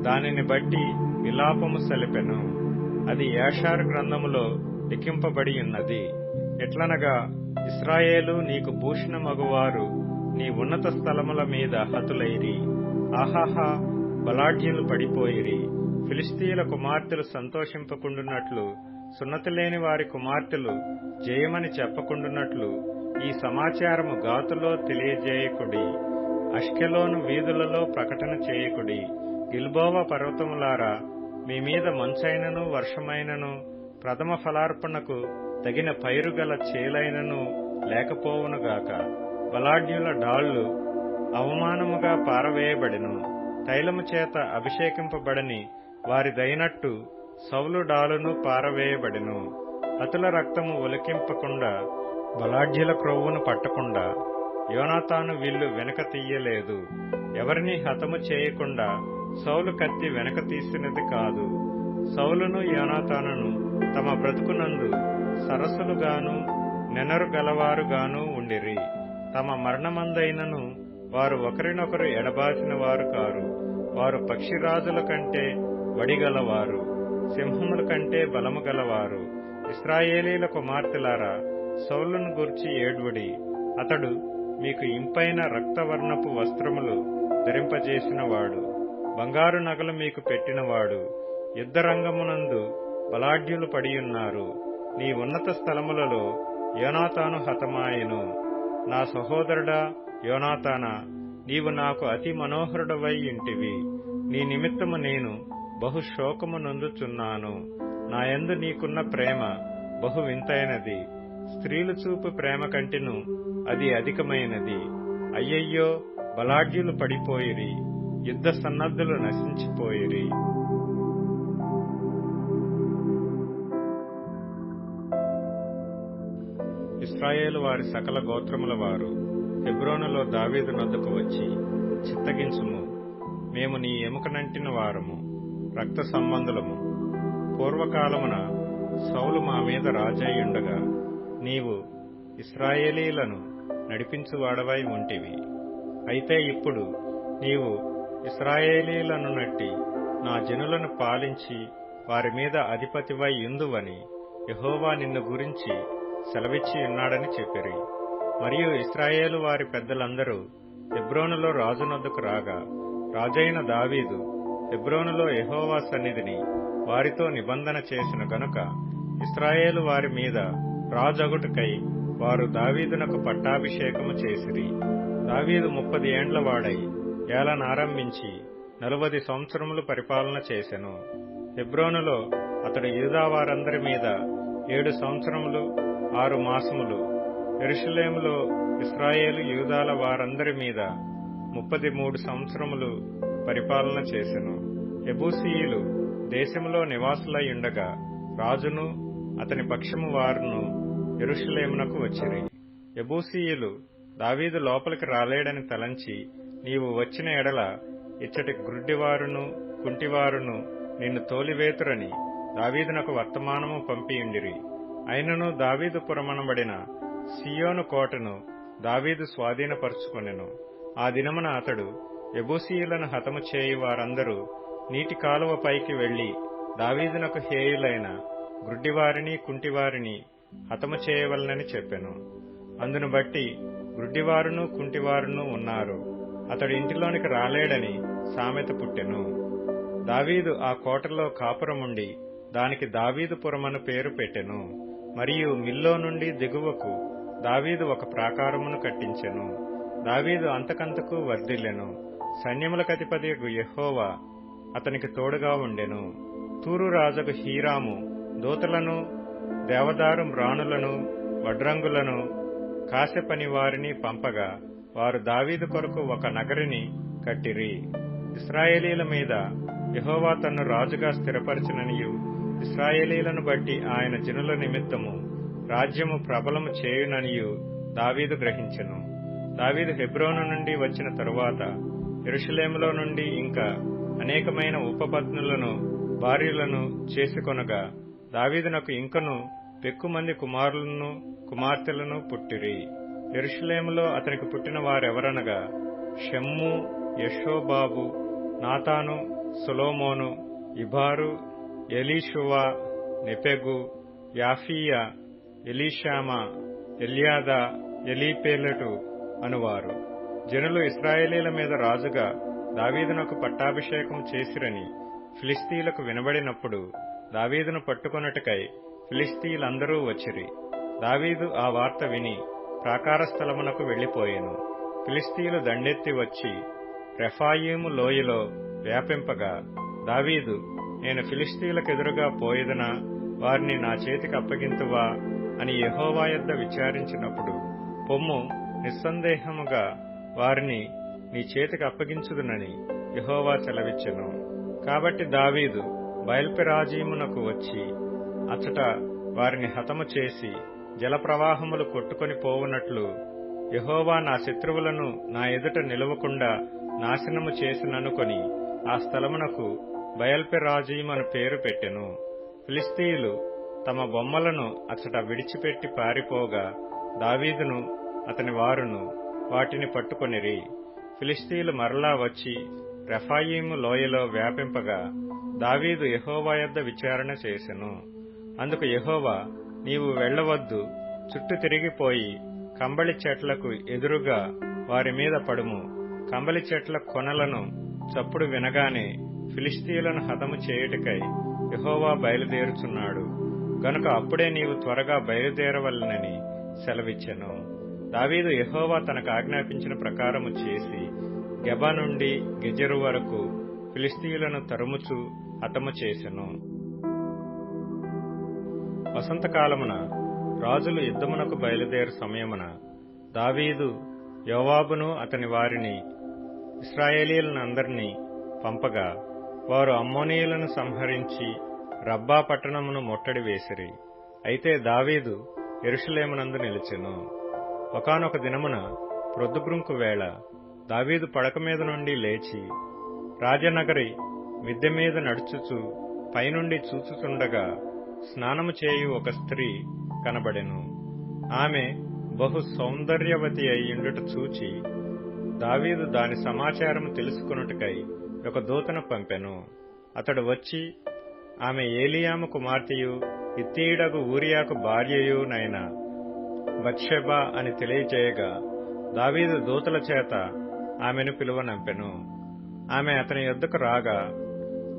దానిని బట్టి విలాపము సలిపెను. అది యాషారు గ్రంథములో లిఖింపబడి ఉన్నది. ఎట్లనగా, ఇశ్రాయేలు నీకు భూషణమగువారు నీ ఉన్నత స్థలముల మీద హతులైరి. ఆహాహా, బలాఢ్యులు పడిపోయిరి. ఫిలిష్తీయుల కుమార్తెలు సంతోషింపకుండునట్లు, సున్నతిలేని వారి కుమార్తెలు జయమని చెప్పకుండునట్లు ఈ సమాచారము గాతులో తెలియజేయకుడి. అష్కెలోను వీధులలో ప్రకటన చేయకుడి. గిల్బోవ పర్వతములారా, మీ మీద మంచైనను వర్షమైనను ప్రథమ ఫలార్పణకు తగిన పైరుగల చేలైనను లేకపోవునుగాక. బలాఢ్యుల డాళ్లు అవమానముగా పారవేయబడెను. తైలము చేత అభిషేకింపబడని వారిదైనట్టు సౌలు డాలును పారవేయబడెను. అతుల రక్తము ఒలికింపకుండా, బలాఢ్యుల క్రొవ్వును పట్టకుండా యోనాతాను విల్లు వెనక తీయలేదు. ఎవరినీ హతము చేయకుండా సౌలు కత్తి వెనక తీసినది కాదు. సౌలును యోనాతానును తమ బ్రతుకునందు సరస్సులుగాను నెనరు గలవారుగాను ఉండిరి. తమ మరణమందైనను వారు ఒకరినొకరు ఎడబాసిన వారు కారు. వారు పక్షిరాజుల కంటే వడిగలవారు, సింహముల కంటే బలము గలవారు. ఇశ్రాయేలీల కుమార్తెలారా, సౌలును గూర్చి ఏడ్వుడి. అతడు మీకు ఇంపైన రక్తవర్ణపు వస్త్రములు ధరింపజేసినవాడు. బంగారు నగలు మీకు పెట్టినవాడు. యుద్ధరంగమునందు బలాఢ్యులు పడియున్నారు. నీ ఉన్నత స్థలములలో యోనాతాను హతమాయెను. నా సహోదరుడా యోనాతానా, నీవు నాకు అతి మనోహరుడవై ఇంటివి. నీ నిమిత్తము నేను బహు శోకము నొందుచున్నాను. నాయందు నీకున్న ప్రేమ బహు వింతైనది. స్త్రీలు చూపు ప్రేమ కంటెను అది అధికమైనది. అయ్యయ్యో, బలాఢ్యులు పడిపోయిరి, యుద్ధ సన్నద్ధులు నశించిపోయిరి. ఇశ్రాయేలు వారి సకల గోత్రముల వారు హెబ్రోనులో దావీదు నొద్దకు వచ్చి, చిత్తగించుము, మేము నీ ఎముకనంటిన వారము, రక్త సంబంధులము. పూర్వకాలమున సౌలు మా మీద రాజయ్యుండగా నీవు ఇశ్రాయేలీలను నడిపించువాడవై ఉంటివి. అయితే ఇప్పుడు నీవు ఇశ్రాయేలీలను నట్టి నా జనులను పాలించి వారి మీద అధిపతివై యుందువని యెహోవా నిన్ను గురించి సెలవిచ్చి ఉన్నాడని చెప్పిరి. మరియు ఇశ్రాయేలు వారి పెద్దలందరూ హెబ్రోనులో రాజునొద్దకు రాగా, రాజైన దావీదు హెబ్రోనులో యెహోవా సన్నిధిని వారితో నిబంధన చేసిన గనుక ఇశ్రాయేలు వారి మీద రాజగుటకై వారు దావీదునకు పట్టాభిషేకము చేసిరి. దావీదు 30 ఏండ్ల వాడై ఏలనారంభించి 40 సంవత్సరములు పరిపాలన చేసెను. హెబ్రోనులో అతడు యూదా వారందరి మీద 7 సంవత్సరములు 6 మాసములు, యెరూషలేములో ఇశ్రాయేలు యూదాల వారందరి మీద 33 సంవత్సరములు పరిపాలన చేసెను. యెబూసీయులు దేశములో నివాసులై ఉండగా రాజును అతని పక్షము వారును యెరూషలేమునకు వచ్చిరి. యెబూసీయులు దావీదు లోపలికి రాలేడని తలంచి, నీవు వచ్చిన ఎడల ఇచ్చటి గ్రుడ్డివారును కుంటివారును నిన్ను తోలివేతురని దావీదునకు వర్తమానము పంపియుండిరి. అయినను దావీదు పురమనబడిన సీయోను కోటను దావీదు స్వాధీనపరుచుకొనెను. ఆ దినమున అతడు యెబూసీయులను హతము చేయి వారందరూ నీటి కాలువ పైకి వెళ్లి దావీదునకు హేయులైన గ్రుడ్డివారిని కుంటివారిని హతము చేయవలనని చెప్పెను. అందును బట్టి గ్రుడ్డివారును కుంటివారును ఉన్నారు. అతడు ఇంటిలోనికి రాలేడని సామెత పుట్టెను. దావీదు ఆ కోటలో కాపురముండి దానికి దావీదు పురమను పేరు పెట్టెను. మరియు మిల్లో నుండి దిగువకు దావీదు ఒక ప్రాకారమును కట్టించెను. దావీదు అంతకంతకు వర్ధిల్లెను. సైన్యములకధిపతియగు యెహోవా అతనికి తోడుగా ఉండెను. తూరు రాజుకు హీరాము దూతలను, దేవదారు మ్రాణులను, వడ్రంగులను, కాసెపని వారిని పంపగా వారు దావీదు కొరకు ఒక నగరిని కట్టిరి. ఇశ్రాయేలీల మీద యెహోవా తన్ను రాజుగా స్థిరపరచుననియు, ఇశ్రాయేలీలను బట్టి ఆయన జనుల నిమిత్తము రాజ్యము ప్రబలము చేయుననియు దావీదు గ్రహించెను. దావీదు హెబ్రోను నుండి వచ్చిన తరువాత యెరూషలేములో నుండి ఇంకా అనేకమైన ఉపపత్నులను భార్యలను చేసుకొనగా దావీదునకు ఇంకను పెక్కుమంది కుమారులను కుమార్తెలను పుట్టిరి. యెరూషలేములో అతనికి పుట్టిన వారెవరనగా షమ్ము, యెషోబాబు, నాతాను, సొలొమోను, ఇబారు, ఎలీషువా, నెపెగు, యాఫీయా, ఎలీషామా, ఎల్యాదా, ఎలీపేలెటు అనువారు. జనులు ఇశ్రాయేలీల మీద రాజుగా దావీదునకు పట్టాభిషేకం చేసిరని ఫిలిష్తీయులకు వినబడినప్పుడు దావీదును పట్టుకొనుటకై ఫిలిష్తీయులందరూ వచ్చిరి. దావీదు ఆ వార్త విని ప్రాకార స్థలమునకు వెళ్లిపోయెను. ఫిలిష్తీయులు దండెత్తి వచ్చి రెఫాయీము లోయలో వ్యాపింపగా దావీదు, నేను ఫిలిష్తీయులకెదురుగా పోయేదనా, వారిని నా చేతికి అప్పగింతువా అని యెహోవా యొద్ద విచారించినప్పుడు, పొమ్ము, నిస్సందేహముగా వారిని నీ చేతికి అప్పగించుదునని యెహోవా సెలవిచ్చెను. కాబట్టి దావీదు బయల్పెరాజీమునకు వచ్చి అచ్చట వారిని హతము చేసి జలప్రవాహములు కొట్టుకొని పోవునట్లు యెహోవా నా శత్రువులను నా ఎదుట నిలవకుండా నాశనము చేసిననుకొని ఆ స్థలమునకు బయల్పెరాజీము అని పేరు పెట్టెను. ఫిలిష్తీయులు తమ బొమ్మలను అచ్చట విడిచిపెట్టి పారిపోగా దావీదును అతని వారును వాటిని పట్టుకొనిరి. ఫిలిష్తీయులు మరలా వచ్చి రెఫాయీము లోయలో వ్యాపింపగా దావీదు యెహోవా యొద్ద విచారణ చేసెను. అందుకు యెహోవా, నీవు వెళ్లవద్దు, చుట్టూ తిరిగిపోయి కంబళి చెట్లకు ఎదురుగా వారి మీద పడుము, కంబళి చెట్ల కొనలను చప్పుడు వినగానే ఫిలిష్తీయులను హతము చేయుటకై యెహోవా బయలుదేరుచున్నాడు గనుక అప్పుడే నీవు త్వరగా బయలుదేరవలెనని సెలవిచ్చెను. దావీదు యెహోవా తనకు ఆజ్ఞాపించిన ప్రకారము చేసి గెబ నుండి గెజెరు వరకు ఫిలిష్తీయులను తరుముచు హతము చేసెను. వసంతకాలమున రాజులు యుద్ధమునకు బయలుదేరు సమయమున దావీదు యోవాబును అతని వారిని ఇశ్రాయేలీయులనందరినీ పంపగా వారు అమ్మోనీయులను సంహరించి రబ్బా పట్టణమును ముట్టడి వేసిరి. అయితే దావీదు యెరూషలేమునందు నిలిచెను. ఒకానొక దినమున ప్రొద్దుగ్రుంకు వేళ దావీదు పడక మీద నుండి లేచి రాజనగరి మిద్దె మీద నడుచుచు పైనుండి చూచుచుండగా స్నానము చేయు ఒక స్త్రీ కనబడెను. ఆమె బహు సౌందర్యవతి అయ్యుండుట చూచి దావీదు దాని సమాచారము తెలుసుకొనుటకై ఒక దూతను పంపెను. అతడు వచ్చి ఆమె ఏలీయాము కుమార్తెయు హిత్తీయుడగు ఊరియాకు భార్యయునైన బత్షెబా అని తెలియజేయగా దావీదు దూతల చేత ఆమెను పిలువనంపెను. ఆమె అతని యొద్దకు రాగా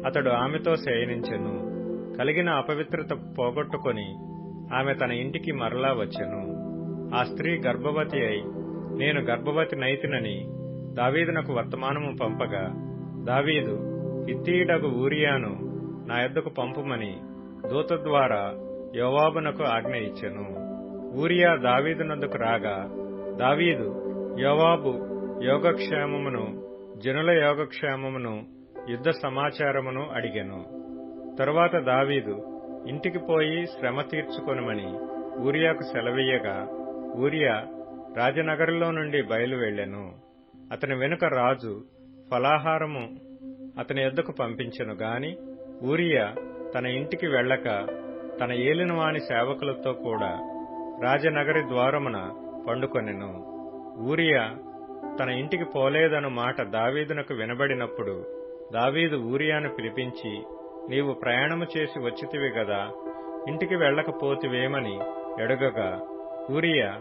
అతడు ఆమెతో శయనించెను. కలిగిన అపవిత్రత పోగొట్టుకొని ఆమె తన ఇంటికి మరలా వచ్చెను. ఆ స్త్రీ గర్భవతి అయి నేను గర్భవతి నైతినని దావీదునకు వర్తమానము పంపగా దావీదు హిత్తీయుడగు ఊరియాను నా యొద్దకు పంపుమని దూత ద్వారా యోవాబునకు ఆజ్ఞ ఇచ్చెను. ఊరియా దావీదునొద్దకు రాగా దావీదు యోవాబు యోగక్షేమమును జనుల యోగక్షేమమును యుద్ధ సమాచారమును అడిగెను. తరువాత దావీదు ఇంటికి పోయి శ్రమ తీర్చుకొనుమని ఊరియాకు సెలవీయగా ఊరియా రాజనగరులో నుండి బయలు వెళ్లెను. అతని వెనుక రాజు ఫలాహారము అతని యొద్దకు పంపించెను గాని ఊరియా తన ఇంటికి వెళ్ళక తన ఏలినవాని సేవకులతో కూడా రాజనగరి ద్వారమున పండుకొనెను. ఊరియా తన ఇంటికి పోలేదను మాట దావీదునకు వినబడినప్పుడు దావీదు ఊరియాను పిలిపించి నీవు ప్రయాణము చేసి వచ్చితివి గదా, ఇంటికి వెళ్ళకపోతివేమని అడుగగా ఊరియా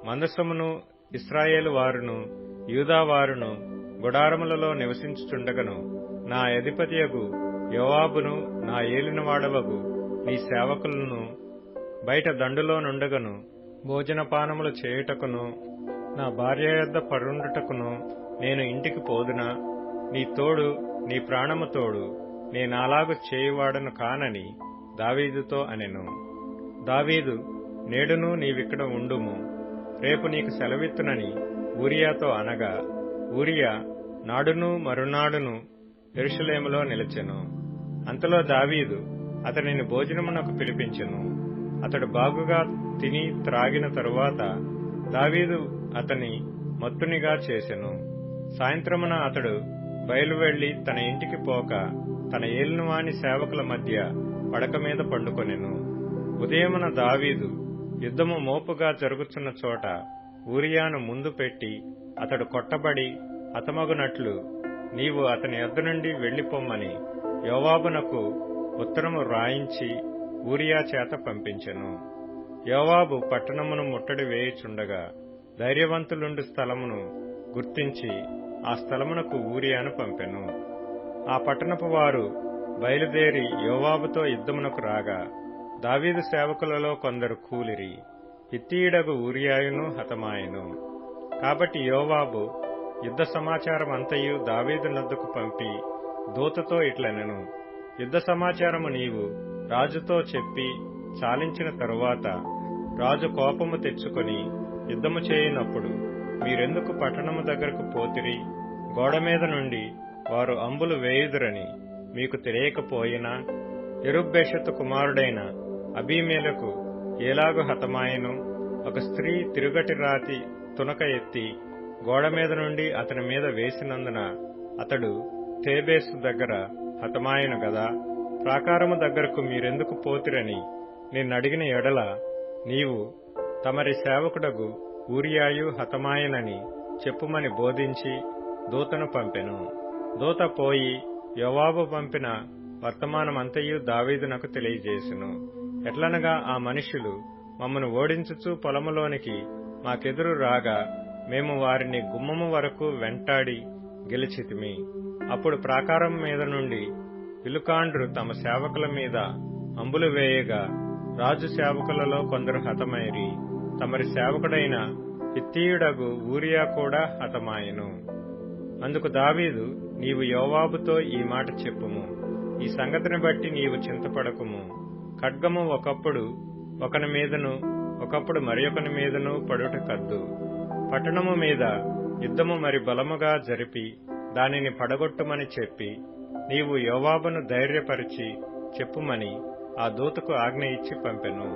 మందసమును ఇశ్రాయేలు వారును యూదావారును గుడారములలో నివసించుచుండగను నా అధిపతియగు యోవాబును నా ఏలినవాడవగు నీ సేవకులను బయట దండులో నుండగను భోజనపానములు చేయుటకును నా భార్య యొద్ద పరుండుటకును నేను ఇంటికి పోదునా? నీ తోడు నీ ప్రాణము తోడు నేనాలాగు చేయువాడను కానని దావీదుతో అనెను. దావీదు నేడును నీవిక్కడ ఉండుము, రేపు నీకు సెలవిత్తునని ఊరియాతో అనగా ఊరియా నాడును మరునాడును యెరూషలేములో నిలిచెను. అంతలో దావీదు అతనిని భోజనమునకు పిలిపించెను. అతడు బాగుగా తిని త్రాగిన తరువాత దావీదు అతని మత్తునిగా చేసెను. సాయంత్రమున అతడు బయలువెళ్లి తన ఇంటికి పోక తన ఏలినవాని సేవకుల మధ్య పడక మీద పండుకొనెను. ఉదయమున దావీదు యుద్ధము మోపుగా జరుగుతున్న చోట ఊరియాను ముందు పెట్టి అతడు కొట్టబడి హతమగునట్లు నీవు అతని యొద్ద నుండి వెళ్లిపోమ్మని యోవాబునకు ఉత్తరము రాయించి ఊరియా చేత పంపించెను. యోవాబు పట్టణమును ముట్టడి వేయుచుండగా ధైర్యవంతులుండు స్థలమును గుర్తించి ఆ స్థలమునకు ఊరియాను పంపెను. ఆ పట్టణపు వారు బయలుదేరి యోవాబుతో యుద్ధమునకు రాగా దావీదు సేవకులలో కొందరు కూలిరి. హిత్తీయుడగు ఊరియాయును హతమాయెను. కాబట్టి యోవాబు యుద్ధ సమాచారమంతయు దావీదునొద్దకు పంపి దూతతో ఇట్లనెను, యుద్ధ సమాచారము నీవు రాజుతో చెప్పి చాలించిన తరువాత రాజు కోపము తెచ్చుకొని యుద్ధము చేయనప్పుడు మీరెందుకు పట్టణము దగ్గరకు పోతిరి? గోడ మీద నుండి వారు అంబులు వేయుదురని మీకు తెలియకపోయినా యెరుబ్బెషెతు కుమారుడైన అబీమెలెకు ఏలాగు హతమాయెను? ఒక స్త్రీ తిరుగటి రాతి తునక ఎత్తి గోడ మీద నుండి అతని మీద వేసినందున అతడు తేబేసు దగ్గర హతమాయెను గదా. ప్రాకారము దగ్గరకు మీరెందుకు పోతిరని నిన్నడిగిన ఎడల నీవు తమరి సేవకుడగు ఊరియాయు హతమాయెనని చెప్పుమని బోధించి దూతను పంపెను. దూత పోయి యోవాబు పంపిన వర్తమానమంతయు దావీదునకు తెలియజేసెను. ఎట్లనగా ఆ మనుష్యులు మమ్మను ఓడించుచు పొలములోనికి మాకెదురు రాగా మేము వారిని గుమ్మము వరకు వెంటాడి గెలిచితిమి. అప్పుడు ప్రాకారం మీద నుండి విలుకాండ్రు తమ సేవకుల మీద అంబులు వేయగా రాజు సేవకులలో కొందరు హతమైరి. తమరి సేవకుడైన హిత్తీయుడగు ఊరియా కూడా హతమాయెను. అందుకు దావీదు, నీవు యోవాబుతో ఈ మాట చెప్పుము, ఈ సంగతిని బట్టి నీవు చింతపడకుము. ఖడ్గము ఒకప్పుడు ఒకని మీదను ఒకప్పుడు మరియొకని మీదను పడుట కద్దు. పట్టణము మీద యుద్ధము మరి బలముగా జరిపి దానిని పడగొట్టుమని చెప్పి నీవు యోవాబును ధైర్యపరిచి చెప్పుమని ఆ దూతకు ఆజ్ఞ ఇచ్చి పంపెను.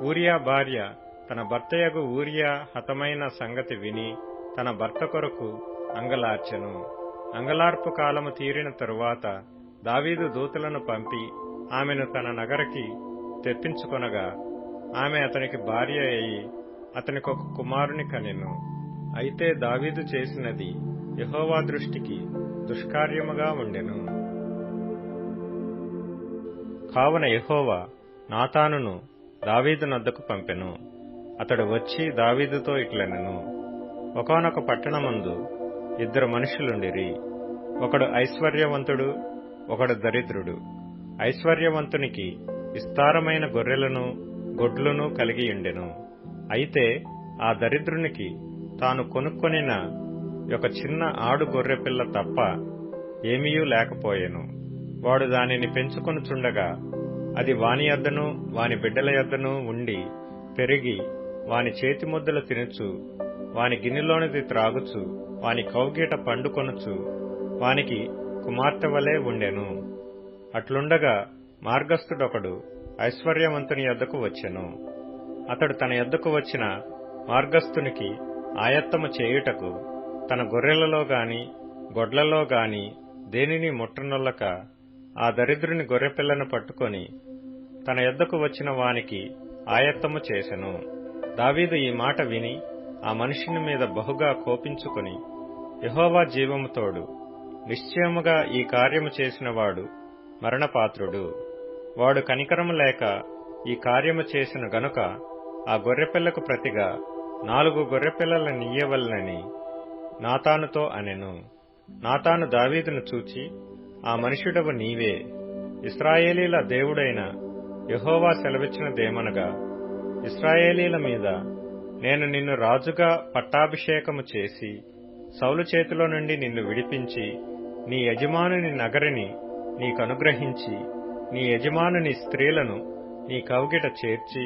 ఊరియా భార్య తన భర్తయగు ఊరియా హతమైన సంగతి విని తన భర్త కొరకు అంగలార్చెను. అంగలార్పు కాలము తీరిన తరువాత దావీదు దూతలను పంపి ఆమెను తన నగరికి తెప్పించుకొనగా ఆమె అతనికి భార్య అయి అతనికొక కుమారుని కనెను. అయితే దావీదు చేసినది యెహోవా దృష్టికి దుష్కార్యముగా ఉండెను. కావున యెహోవా నాతానును దావీదు నద్దకు పంపెను. అతడు వచ్చి దావీదుతో ఇట్లనెను, ఒకానొక పట్టణమందు ఇద్దరు మనుషులుండిరి. ఒకడు ఐశ్వర్యవంతుడు, ఒకడు దరిద్రుడు. ఐశ్వర్యవంతునికి విస్తారమైన గొర్రెలను గొడ్లను కలిగియుండెను. అయితే ఆ దరిద్రునికి తాను కొనుక్కొనిన ఒక చిన్న ఆడు గొర్రెపిల్ల తప్ప ఏమీయూ లేకపోయెను. వాడు దానిని పెంచుకొనుచుండగా అది వాని యొద్దను వాని బిడ్డల యొద్దను ఉండి పెరిగి వాని చేతిముద్దలు తినుచు వాని గిన్నెలోనిది త్రాగుచు వాని కౌగీట పండుకొనుచు వానికి కుమార్తె వలె ఉండెను. అట్లుండగా మార్గస్థుడొకడు ఐశ్వర్యవంతుని యొద్దకు వచ్చెను. అతడు తన యొద్దకు వచ్చిన మార్గస్థునికి ఆయత్తము చేయుటకు తన గొర్రెలలో గాని గొడ్లలో గాని దేనిని ముట్టనొల్లక ఆ దరిద్రుని గొర్రెపిల్లను పట్టుకొని తన యొద్దకు వచ్చిన వానికి ఆయత్తము చేసెను. దావీదు ఈ మాట విని ఆ మనుషుని మీద బహుగా కోపించుకొని, యెహోవా జీవము తోడు, నిశ్చయముగా ఈ కార్యము చేసినవాడు మరణపాత్రుడు. వాడు కనికరము లేక ఈ కార్యము చేసిన గనుక ఆ గొర్రెపిల్లకు ప్రతిగా 4 గొర్రెపిల్లలనియ్యవలెనని నాతానుతో అనెను. నాతాను దావీదును చూచి, ఆ మనుష్యుడవు నీవే, ఇశ్రాయేలీల దేవుడైన యెహోవా సెలవిచ్చినదేమనగా, ఇశ్రాయేలీల మీద నేను నిన్ను రాజుగా పట్టాభిషేకము చేసి సౌలు చేతిలో నుండి నిన్ను విడిపించి నీ యజమానుని నగరిని నీకనుగ్రహించి నీ యజమానుని స్త్రీలను నీ కౌగిట చేర్చి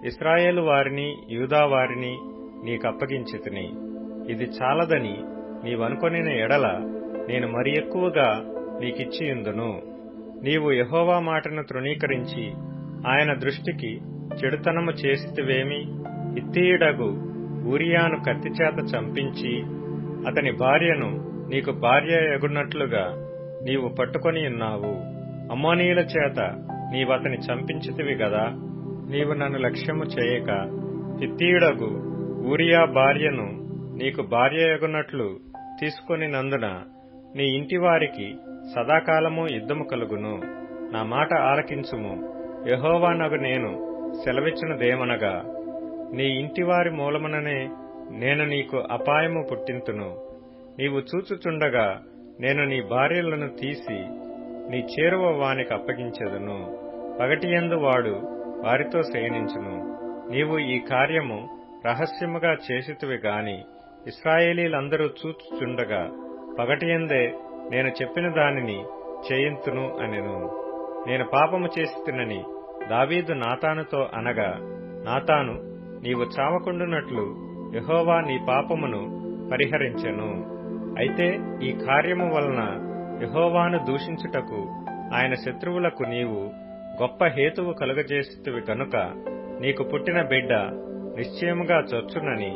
ఇశ్రాయేలు వారిని యూదా వారిని నీకప్పగించితిని. ఇది చాలదని నీవనుకొనిన ఎడల నేను మరి ఎక్కువగా నీకిచ్చియుందును. నీవు యెహోవా మాటను తృణీకరించి ఆయన దృష్టికి చెడుతనము చేసితివేమి? హిత్తీయుడగు ఊరియాను కత్తిచేత చంపించి అతని భార్యను నీకు భార్య ఎగున్నట్లుగా నీవు పట్టుకొని ఉన్నావు. అమ్మోనీయుల చేత నీవతని చంపించితివి గదా. నీవు నన్ను లక్ష్యము చేయక హిత్తీయుడగు ఊరియా భార్యను నీకు భార్య ఎగున్నట్లు తీసుకొనినందున నీ ఇంటివారికి సదాకాలము యుద్ధము కలుగును. నా మాట ఆలకించుము. యెహోవానగు నేను సెలవిచ్చినదేమనగా, నీ ఇంటివారి మూలముననే నేను నీకు అపాయము పుట్టింతును. నీవు చూచుచుండగా నేను నీ భార్యలను తీసి నీ చేరువ వానికి అప్పగించెదను. పగటియందు వాడు వారితో శయనించును. నీవు ఈ కార్యము రహస్యముగా చేసితివి గాని ఇశ్రాయేలీలందరూ చూచుచుండగా పగటియందే నేను చెప్పిన దానిని చేయింతును అనెను. నేను పాపము చేసితినని దావీదు నాతానుతో అనగా, నాతాను, నీవు చావకుండునట్లు యెహోవా నీ పాపమును పరిహరించెను. అయితే ఈ కార్యము వలన యెహోవాను దూషించుటకు ఆయన శత్రువులకు నీవు గొప్ప హేతువు కలుగజేసితివి కనుక నీకు పుట్టిన బిడ్డ నిశ్చయముగా చచ్చునని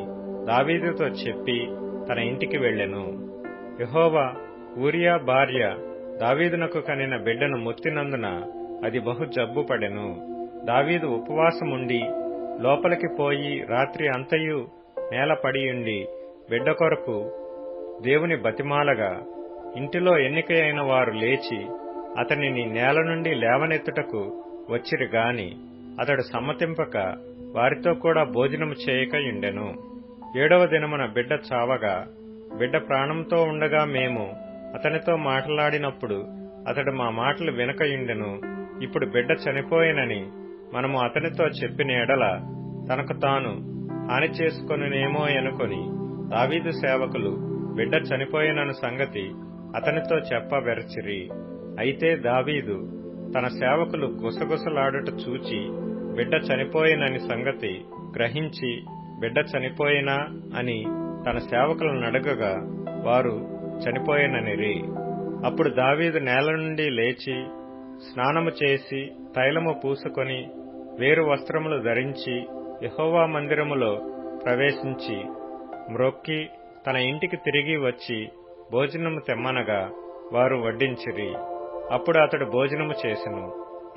దావీదుతో చెప్పి తన ఇంటికి వెళ్ళెను. యెహోవా ఊరియా భార్య దావీదునకు కనిన బిడ్డను మొత్తినందున అది బహు జబ్బు పడెను. దావీదు ఉపవాసముండి లోపలికి పోయి రాత్రి అంతయు నేల పడియుండి బిడ్డ కొరకు దేవుని బతిమాలగా ఇంటిలో ఎన్నికైన వారు లేచి అతనిని నేల నుండి లేవనెత్తుటకు వచ్చిరి గాని అతడు సమ్మతింపక వారితో కూడా భోజనము చేయక యుండెను. 7వ దినమున బిడ్డ చావగా బిడ్డ ప్రాణంతో ఉండగా మేము అతనితో మాట్లాడినప్పుడు అతడు మా మాటలు వినకయుండెను. ఇప్పుడు బిడ్డ చనిపోయినని మనము అతనితో చెప్పిన ఎడల తనకు తాను హాని చేసుకొనునేమో అనుకొని దావీదు సేవకులు బిడ్డ చనిపోయినను సంగతి అతనితో చెప్పవెరచిరి. అయితే దావీదు తన సేవకులు గుసగుసలాడుట చూచి బిడ్డ చనిపోయినని సంగతి గ్రహించి బిడ్డ చనిపోయినా అని తన సేవకులను అడగగా వారు చనిపోయిననిరి. అప్పుడు దావీదు నేల నుండి లేచి స్నానము చేసి తైలము పూసుకొని వేరు వస్త్రములు ధరించి యెహోవా మందిరములో ప్రవేశించి మ్రొక్కి తన ఇంటికి తిరిగి వచ్చి భోజనము తెమ్మనగా వారు వడ్డించిరి. అప్పుడు అతడు భోజనము చేసెను.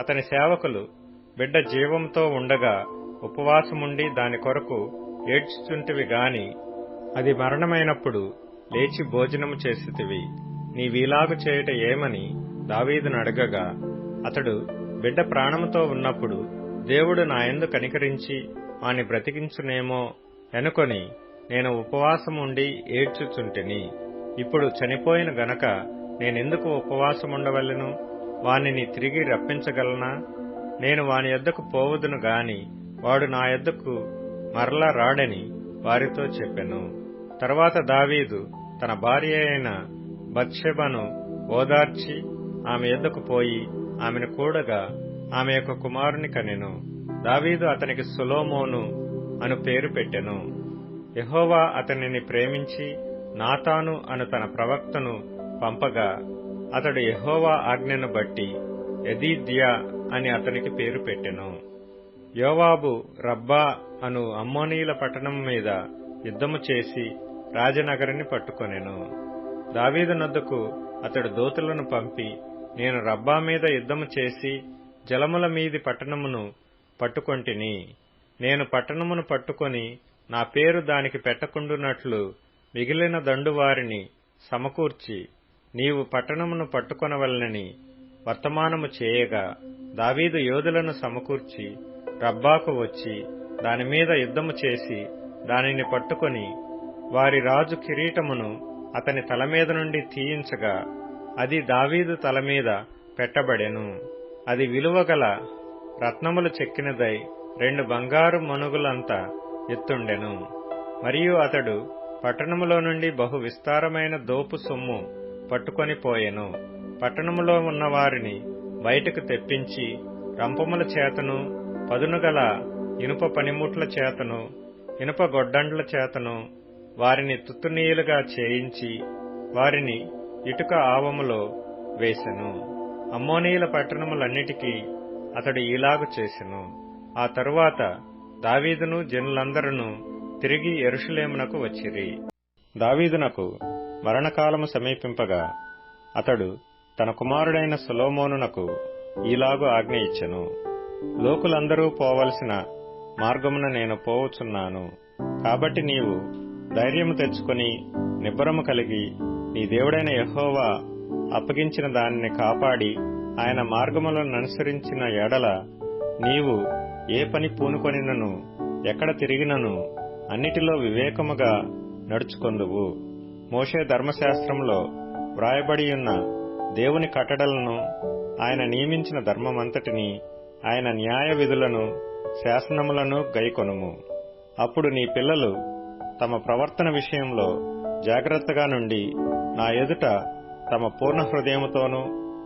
అతని సేవకులు బిడ్డ జీవంతో ఉండగా ఉపవాసముండి దాని కొరకు ఏడ్చుచుంటివి గాని అది మరణమైనప్పుడు లేచి భోజనము చేసితివి. నీవీలాగు చేయుట ఏమని దావీదును అడగగా అతడు బిడ్డ ప్రాణముతో ఉన్నప్పుడు దేవుడు నా యందు కనికరించి వాని బ్రతికించునేమో అనుకొని నేను ఉపవాసముండి ఏడ్చుచుంటిని. ఇప్పుడు చనిపోయిన గనక నేనెందుకు ఉపవాసముండవలెను? వానిని తిరిగి రప్పించగలనా? నేను వాని యొద్దకు పోవదును గాని వాడు నా యొద్దకు మరలా రాడని వారితో చెప్పెను. తరువాత దావీదు తన భార్య అయిన బత్షెబను ఓదార్చి ఆమె యొద్దకు పోయి ఆమెను కూడగా ఆమె యొక్క కుమారుని కనెను. దావీదు అతనికి సొలొమోను అను పేరు పెట్టెను. యెహోవా అతనిని ప్రేమించి నాతాను అను తన ప్రవక్తను పంపగా అతడు యెహోవా ఆజ్ఞను బట్టి యెదీద్యా అని అతనికి పేరు పెట్టెను. యోవాబు రబ్బా అను అమ్మోనీయుల పట్టణం మీద యుద్ధము చేసి రాజనగరిని పట్టుకొనెను. దావీదు నొద్దకు అతడు దూతలను పంపి, నేను రబ్బా మీద యుద్ధము చేసి జలముల మీది పట్టణమును పట్టుకొంటిని. నేను పట్టణమును పట్టుకొని నా పేరు దానికి పెట్టకుండునట్లు మిగిలిన దండువారిని సమకూర్చి నీవు పట్టణమును పట్టుకొనవలెనని వర్తమానము చేయగా దావీదు యోధులను సమకూర్చి రబ్బాకు వచ్చి దానిమీద యుద్ధము చేసి దానిని పట్టుకొని వారి రాజు కిరీటమును అతని తల మీద నుండి తీయించగా అది దావీదు తల మీద పెట్టబడెను. అది విలువగల రత్నములు చెక్కినదై 2 బంగారు మనుగులంత ఎత్తుండెను. మరియు అతడు పట్టణములో నుండి బహు విస్తారమైన దోపు సొమ్ము పట్టుకొని పోయెను. పట్టణములో ఉన్న వారిని బయటకు తెప్పించి రంపముల చేతను పదునుగల ఇనుప పనిముట్ల చేతను ఇనుప గొడ్డండ్ల చేతను వారిని తుత్తునీయులుగా చేయించి వారిని ఇటుక ఆవములో వేసెను. అమ్మోనీయుల పట్టణములన్నిటికీ అతడు ఈలాగు చేసెను. ఆ తరువాత దావీదును జనులందరూ తిరిగి యెరూషలేమునకు వచ్చిరి. దావీదునకు మరణకాలము సమీపింపగా అతడు తన కుమారుడైన సొలొమోనునకు ఈలాగు ఆజ్ఞ ఇచ్చెను. లోకులందరూ పోవలసిన మార్గమున నేను పోవుచున్నాను. కాబట్టి నీవు ధైర్యము తెచ్చుకొని నిబ్బరము కలిగి నీ దేవుడైన యెహోవా అప్పగించిన దానిని కాపాడి ఆయన మార్గములను అనుసరించిన ఎడల నీవు ఏ పని పూనుకొనినను ఎక్కడ తిరిగినను అన్నిటిలో వివేకముగా నడుచుకొందువు. మోషే ధర్మశాస్త్రంలో వ్రాయబడియున్న దేవుని కట్టడలను ఆయన నియమించిన ధర్మమంతటిని ఆయన న్యాయ విధులను శాసనములను గైకొనుము. అప్పుడు నీ పిల్లలు తమ ప్రవర్తన విషయంలో జాగ్రత్తగా నుండి నా ఎదుట తమ పూర్ణ హృదయముతోనూ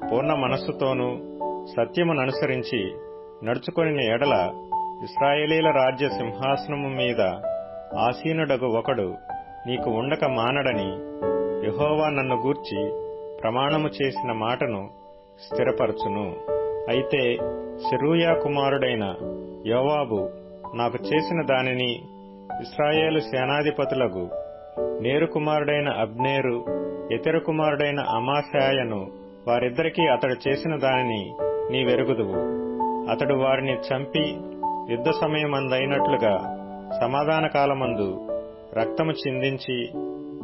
పూర్ణ మనస్సుతోనూ సత్యముననుసరించి నడుచుకొనిన ఎడల ఇశ్రాయేలీల రాజ్య సింహాసనము మీద ఆసీనుడగు ఒకడు నీకు ఉండక మానడని యెహోవా నన్ను గూర్చి ప్రమాణము చేసిన మాటను స్థిరపరచును. అయితే సెరూయా కుమారుడైన యోవాబు నాకు చేసిన దానిని ఇశ్రాయేలు సేనాధిపతులకు నేరు కుమారుడైన అబ్నేరు యెతెరు కుమారుడైన అమాశాయను వారిద్దరికీ అతడు చేసిన దానిని నీవెరుగుదువు. అతడు వారిని చంపి యుద్ధ సమయమందైనట్లుగా సమాధాన కాలమందు రక్తము చిందించి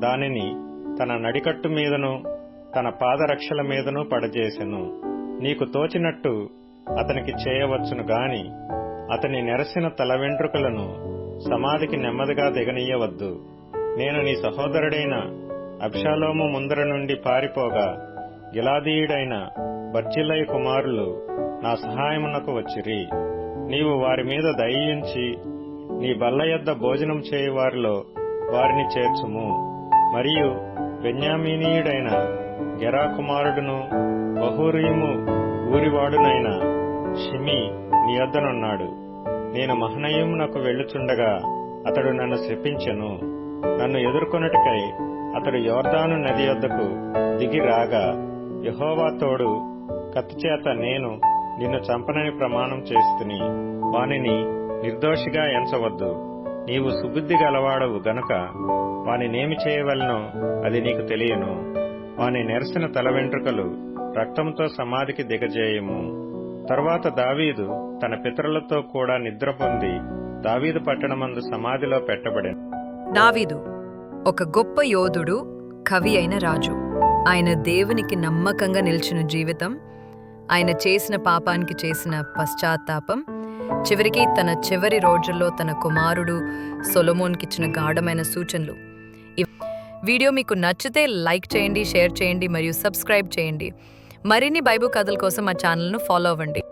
దానిని తన నడికట్టు మీదను తన పాదరక్షల మీదను పడజేసెను. నీకు తోచినట్టు అతనికి చేయవచ్చును గాని అతని నెరసిన తల వెంట్రుకలను సమాధికి నెమ్మదిగా దిగనీయవద్దు. నేను నీ సహోదరుడైన అబ్షాలోము ముందర నుండి పారిపోగా గిలాదీయుడైన బర్జిల్లయి కుమారులు నా సహాయమునకు వచ్చిరి. నీవు వారి మీద దయించి నీ బల్ల యొద్ద భోజనం చేయువారిలో వారిని చేర్చుము. మరియు బెన్యామీనీయుడైన గెరా కుమారుడును బహూరీము ఊరివాడునైన షిమి నీ యొద్దనున్నాడు. నేను మహనయీమునకు వెళ్ళుచుండగా అతడు నన్ను శపించెను. నన్ను ఎదుర్కొనుటకై అతడు యోర్దాను నది యొద్దకు దిగి రాగా యెహోవా తోడు కత్తిచేత నేను నిన్ను చంపనని ప్రమాణం చేస్తుని వానిని నిర్దోషిగా ఎంచవద్దు. నీవు సుబుద్ధి గలవాడవు గనుక వానినేమి చేయవలనో అది నీకు తెలియను. వాని నెరసిన తల వెంట్రుకలు రక్తంతో సమాధికి దిగజేయము. తరువాత దావీదు తన పితరులతో కూడా నిద్ర పొంది దావీదు పట్టణమందు సమాధిలో పెట్టబడెను. దావీదు ఒక గొప్ప యోధుడు, కవి అయిన రాజు. ఆయన దేవునికి నమ్మకంగా నిలిచిన జీవితం, ఆయన చేసిన పాపానికి చేసిన పశ్చాత్తాపం, చివరికి తన చివరి రోజుల్లో తన కుమారుడు సొలొమోన్కిచ్చిన గాఢమైన సూచనలు. ఈ వీడియో మీకు నచ్చితే లైక్ చేయండి, షేర్ చేయండి మరియు సబ్స్క్రైబ్ చేయండి. మరిన్ని బైబిల్ కథల కోసం మా ఛానల్ను ఫాలో అవ్వండి.